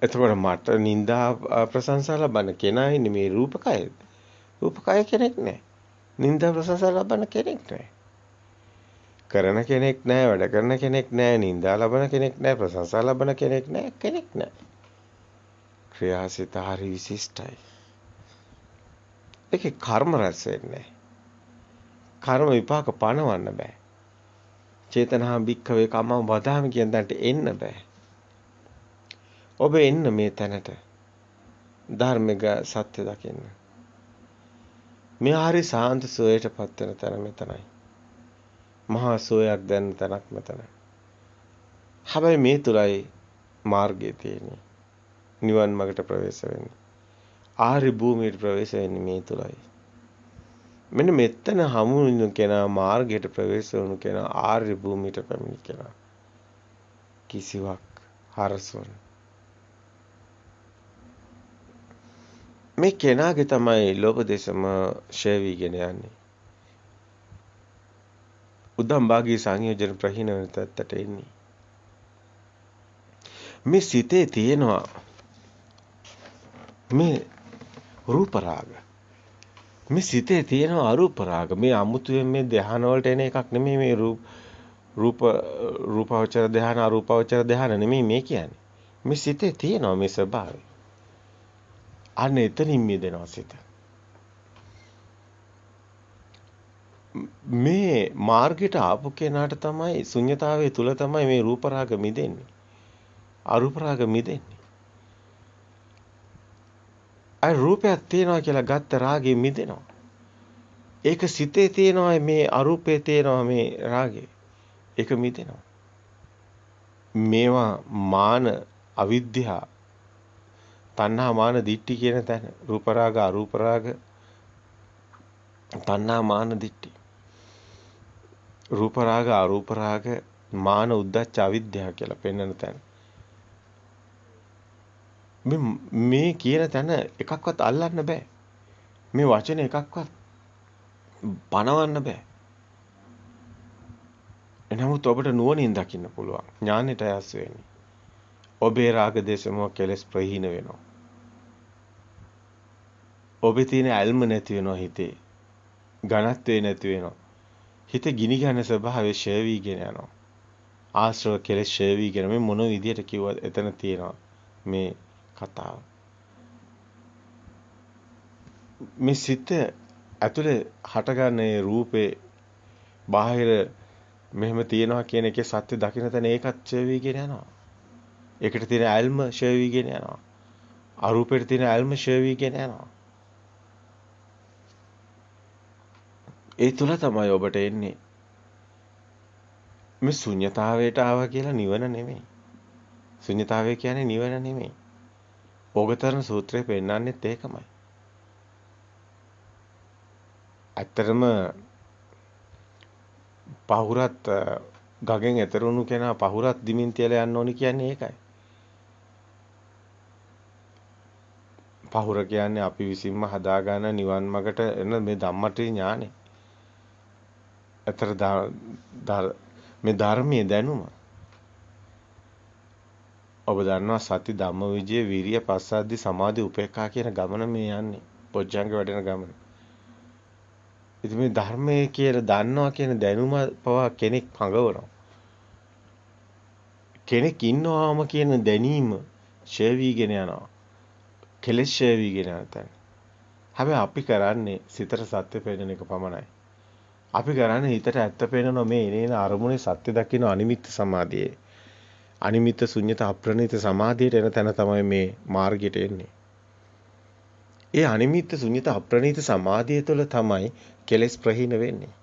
එතකොට මට නිന്ദා ප්‍රශංසා ලබන්න කෙනා ඉන්නේ මේ රූපකයේ. රූපකය කෙනෙක් නැහැ. නිന്ദා ප්‍රශංසා ලබන්න කෙනෙක් නැහැ. කරන කෙනෙක් නැහැ, වැඩ කරන කෙනෙක් නැහැ, නිന്ദා ලබන කෙනෙක් නැහැ, ප්‍රශංසා ලබන කෙනෙක් නැහැ, කෙනෙක් නැහැ. ක්‍රියාසිත හරි විශිෂ්ටයි. ඒකේ කර්ම රැස් වෙන්නේ. කර්ම විපාක පණවන්න බෑ. චේතනා භික්ඛවේ කම්මං වදාමි කියන තැනට එන්න බෑ. ඔබ එන්න මේ තැනට. ධර්මික සත්‍ය දකින්න. මේ හරි සාන්ත සෝයටපත් වෙන තැන මෙතනයි. මහා සෝයක් දැන් තැනක් මෙතන. හැබැයි මේ තුලයි මාර්ගය තියෙන්නේ. නිවන් මාර්ගට ප්‍රවේශ වෙන්නේ. ආර්ය භූමියට ප්‍රවේශ වෙන්නේ මේ තුලයි. මෙන්න මෙතන හමු වෙන කෙනා මාර්ගයට ප්‍රවේශ වුණු කෙනා ආර්ය භූමියට පැමිණි කෙනා. කිසිවක් හරසොන්. මේ කෙනාගේ තමයි ලෝභ දේශම ෂේවිගෙන යන්නේ. උදම් භාගී සංයෝජන ප්‍රහීන වෙන තත්ත්වයට එන්නේ. මේ සිතේ තියෙනවා මේ රූප රාග. මේ සිතේ තියෙන අරූප රාග. මේ අමුතුවෙන් මේ ධ්‍යාන වලට එන එකක් නෙමෙයි මේ රූපාවචර ධ්‍යාන අරූපාවචර ධ්‍යාන නෙමෙයි මේ කියන්නේ. මේ සිතේ තියෙනවා මේ ස්වභාවය. අන්න එතනින් මිදෙනවා සිත. මේ මාර්ගයට ආපු කෙනාට තමයි ශුන්‍යතාවයේ තුල තමයි මේ රූප රාග මිදෙන්නේ. අරූප රාග මිදෙන්නේ. අය රූපයක් තියනවා කියලා ගත්ත රාගෙ මිදෙනවා. ඒක සිතේ තියෙනවා මේ අරූපේ තියෙනවා මේ රාගෙ. ඒක මිදෙනවා. මේවා මාන අවිද්‍යාව තණ්හා මාන දිට්ඨි කියන තැන රූප රාග අරූප රාග තණ්හා මාන දිට්ඨි රූප රාග අරූප රාග මාන උද්දච්ච අවිද්‍යාව කියලා පෙන්වන තැන මේ කියන තැන එකක්වත් අල්ලන්න බෑ. මේ වචන එකක්වත් පනවන්න බෑ. එනමුත් ඔබට නුවණින් දකින්න පුළුවන්. ඥානෙට ඇස් වෙන්නේ. ඔබේ රාග දේශ මොහ කෙලස් ප්‍රහීන වෙනවා. ඔබේ තියෙන ඇල්ම නැති වෙනවා හිතේ. ඝනත්වේ නැති වෙනවා. හිතේ ගිනි ගන්න ස්වභාවය ෂේ වීගෙන යනවා. ආශ්‍රව කෙලස් ෂේ වීගෙන මේ මොන විදියට කිව්වත් එතන තියෙනවා මේ කතාව. මේ සිත ඇතුලේ හටගන්නේ රූපේ බාහිර මෙහෙම තියෙනවා කියන එකේ සත්‍ය දකින්න තැන ඒකත් ෂේ වීගෙන යනවා. ඒකට තියෙන ඇල්ම ෂේ වීගෙන යනවා. අරූපෙට තියෙන ඇල්ම ෂේ වීගෙන යනවා. ඒ තුල තමයි ඔබට එන්නේ. මේ ශුන්‍යතාවයට ආවා කියලා නිවන නෙමෙයි. ශුන්‍යතාවය කියන්නේ නිවන නෙමෙයි. ඕගතරණ සූත්‍රය පෙන්නන්නේත් ඒකමයි. ඇත්තරම පහුරත් ගගෙන් එතරුණු කෙනා පහුරත් දිමින් තියලා යන්න ඕනි කියන්නේ ඒකයි. පහුර කියන්නේ අපි විසින්ම හදාගන්න නිවන් මාර්ගට එන මේ ධම්මටි ඥානෙ. අතර මේ ධර්මයේ දැනුම. ඔබ දන්නවා සති ධම්ම විජය විරිය පස්සද්ධි සමාධි උපේක්ඛා කියන ගමන මේ යන්නේ. පොඥංග වැඩෙන ගමන. ඉතින් මේ ධර්මයේ කියලා දන්නවා කියන දැනුම පවා කෙනෙක් පඟවනවා. කෙනෙක් ඉන්නවාම කියන දැනීම ෂේවීගෙන යනවා. කෙලෙස් ෂේවීගෙන යනවා. හැබැයි අපි කරන්නේ සිතට සත්‍ය පෙන්නන එක පමණයි. අපි කරන්නේ හිතට ඇත්ත පෙන්නන මේ එනේන අරමුණේ සත්‍ය දකින්න අනිමිත්ත සමාධියේ. අනිමිත්ත ශුන්්‍යත අප්‍රණීත සමාධියට එන තැන තමයි මේ මාර්ගයට එන්නේ. ඒ අනිමිත්ත ශුන්්‍යත අප්‍රණීත සමාධිය තුළ තමයි කෙලෙස් ප්‍රහීන වෙන්නේ.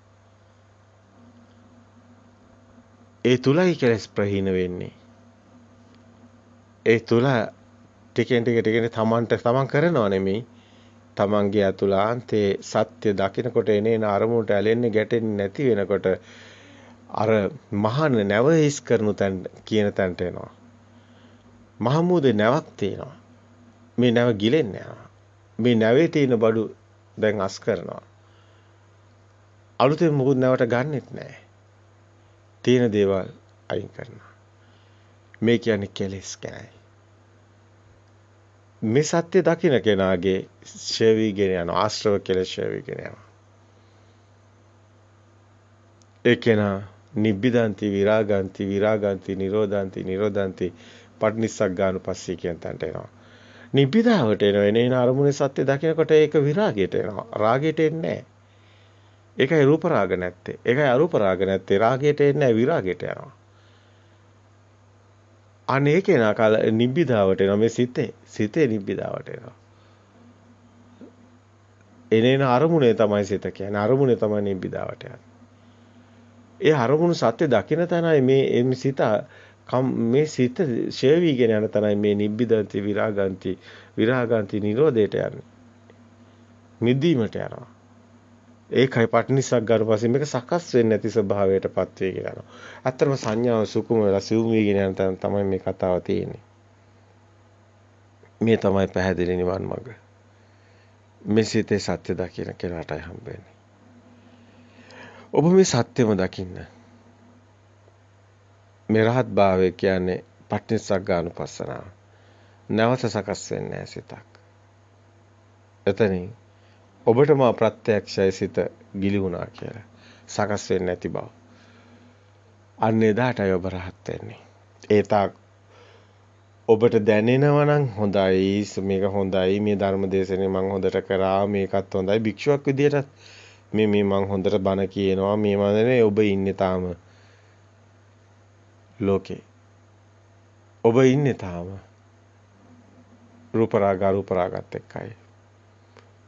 ඒ තුලයි කෙලෙස් ප්‍රහීන වෙන්නේ. ඒ තුල ටිකෙන් ටික තමන් කරනව නෙමෙයි. තමන්ගේ අතුලාන්තේ සත්‍ය දකිනකොට එනේන අරමුණට ඇලෙන්නේ ගැටෙන්නේ නැති වෙනකොට අර මහාන නැව හිස් කරනු තැන් කියන තැනට එනවා. මහමුදේ නැවක් තියෙනවා. මේ නැව ගිලෙන්නේ නැහැ. මේ නැවේ තියෙන බඩු දැන් අස් කරනවා. අලුතෙන් මොකුත් නැවට ගන්නෙත් නැහැ. තියෙන දේවල් අයින් කරනවා. මේ කියන්නේ කෙලෙස් ගැනයි. මේ සත්‍ය දකින්න කෙනාගේ ශේවිගෙන යන ආශ්‍රව කෙලෙස් ශේවිගෙන යනවා. ඒ කෙනා නිබ්බිදාන්ති විරාගාන්ති විරාගාන්ති නිරෝධාන්ති නිරෝධාන්ති පටිනිස්සග්ගානුපස්සී කියන තැනට එනවා. නිබ්බිදාවට එන අරමුණේ සත්‍ය දකිනකොට ඒක විරාගයට එනවා. රාගයට එන්නේ නැහැ. ඒකයි රූප රාග නැත්තේ. ඒකයි අරූප රාග නැත්තේ. රාගයට එන්නේ නැහැ විරාගයට යනවා. අනේකේ නාකල නිබ්බිදාවට එනවා මේ සිතේ නිබ්බිදාවට එනවා. එනේන අරමුණේ තමයි සිත කියන්නේ. අරමුණේ තමයි නිබ්බිදාවට යන්නේ. ඒ අරමුණු සත්‍ය දකින තැනයි මේ සිත ශේවීගෙන යන තැනයි මේ නිබ්බිදාන්ති විරාගාන්ති නිරෝධයට යන්නේ. මිදීමට යනවා. ඒකයි පටිනිස්සග්ගානුපස්සී මේක සකස් වෙන්නේ නැති ස්වභාවයටපත් වෙගෙන යනවා. ඇත්තටම සංඥාව සුකුම වෙලා සිවුම් වීගෙන යන තැන තමයි මේ කතාව තියෙන්නේ. මේ තමයි පැහැදිලි නිවන් මඟ. මේ සිතේ සත්‍ය දකින කෙනාටයි හම්බෙන්නේ. ඔබ මේ සත්‍යම දකින්න. මේ රහත් භාවය කියන්නේ පටිනිස්සග්ගානුපස්සනාව. නැවත සකස් වෙන්නේ නැහැ සිතක්. එතනින් ඔබටම ප්‍රත්‍යක්ෂයි සිත ගිලිහුණා කියලා. සකස් වෙන්නේ නැති බව. අන්න එදාටයි ඔබ රහත් වෙන්නේ. ඒ තාක් ඔබට දැනෙනවා නම් හොඳයි මේක හොඳයි මේ ධර්මදේශනේ මම හොඳට කරා මේකත් හොඳයි භික්ෂුවක් විදියට මේ මම හොඳට බණ කියනවා මේ මන්නේ ඔබ ඉන්නේ තාම ලෝකේ. ඔබ ඉන්නේ තාම රූප රාගත් එක්කයි.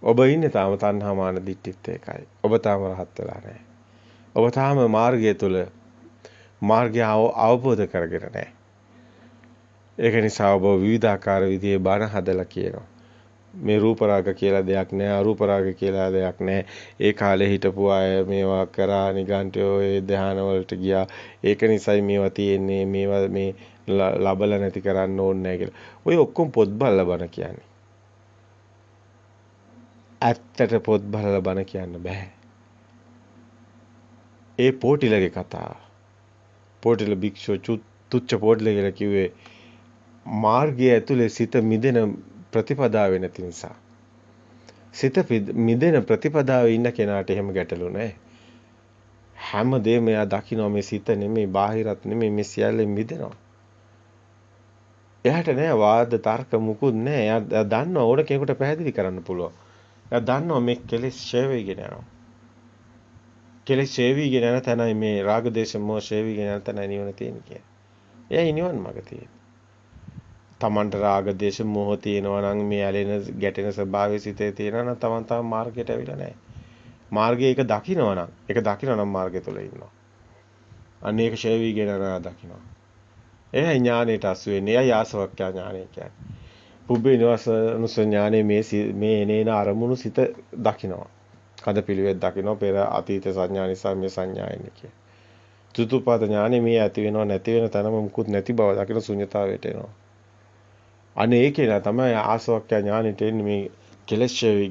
ඔබ ඉන්නේ තාම තණ්හා මාන දිට්ඨිත් එකයි. ඔබ තාම රහත් වෙලා නැහැ. ඔබ තාම මාර්ගය තුල මාර්ගය අවබෝධ කරගෙන නැහැ. ඒක නිසා ඔබ විවිධාකාර විදිහේ බණ හදලා කියනවා. මේ රූප රාග කියලා දෙයක් නැහැ, අරූප රාග කියලා දෙයක් නැහැ. ඒ කාලේ හිටපු අය මේවා කරා නිගන්ඨයෝ ඒ ධ්‍යාන වලට ගියා. ඒක නිසායි මේවා තියෙන්නේ. මේවා මේ ලබලා නැති කරන්න ඕනේ නැහැ කියලා. ඔය ඔක්කොම පොත් බලලා බණ කියන්නේ. ඇත්තට පොත් බලලා බණ කියන්න බෑ. ඒ පොටිලගේ කතාව. පොටිල භික්ෂුව තුච්ච පොටිල කියලා කිව්වේ මාර්ගය ඇතුලේ සිත මිදෙන ප්‍රතිපදාවේ නැති නිසා. සිත මිදෙන ප්‍රතිපදාවේ ඉන්න කෙනාට එහෙම ගැටලු නැහැ. හැමදේම එයා දකින්න මේ සිත නෙමෙයි, බාහිරත් නෙමෙයි, මේ සියල්ලෙන් මිදෙනවා. එයාට නෑ වාද තර්ක මුකුත් නෑ. එයා දන්නවා ඕන කෙනෙකුට පැහැදිලි කරන්න පුළුවන්. එයා දන්නවා මේ කෙලෙස් ඡේවීගෙන යනවා. කෙලෙස් ඡේවීගෙන යන තැනයි මේ රාග දේශ මොහ ඡේවීගෙන යන තැනයි නිවන තියෙන්නේ කියන්නේ. එයා නිවන් මාර්ග තියෙන්නේ. තමන්ට රාග දේශ මොහ තියෙනවා නම් මේ ඇලෙන ගැටෙන ස්වභාවයේ සිතේ තියෙනවා නම් තමන් මාර්ගයට ඇවිල්ලා නැහැ. මාර්ගයේ ඒක දකිනවා නම් මාර්ගය තුල ඉන්නවා. අන්න ඒක ඡේවීගෙන යනවා දකිනවා. එයයි ඥානෙට අසු වෙන්නේ. එයයි ආසවක්ඛ්‍යා ඥානය කියන්නේ. පුබ්බේ නිවාසනුස ඥානෙ මේ එනේන අරමුණු සිත දකිනවා. කද පිළිවෙත් දකිනවා පෙර අතීත සංඥා නිසා මේ සංඥා එන්නේ කිය. චතුප්පද ඥානෙ මේ ඇති වෙනව නැති වෙන තැනම මුකුත් නැති බව දකින ශුන්‍යතාවයට එනවා. අනේ ඒකේන තමයි ආසවක්ඛ්‍යා ඥානෙට එන්නේ මේ කෙලෙස් ඡේවී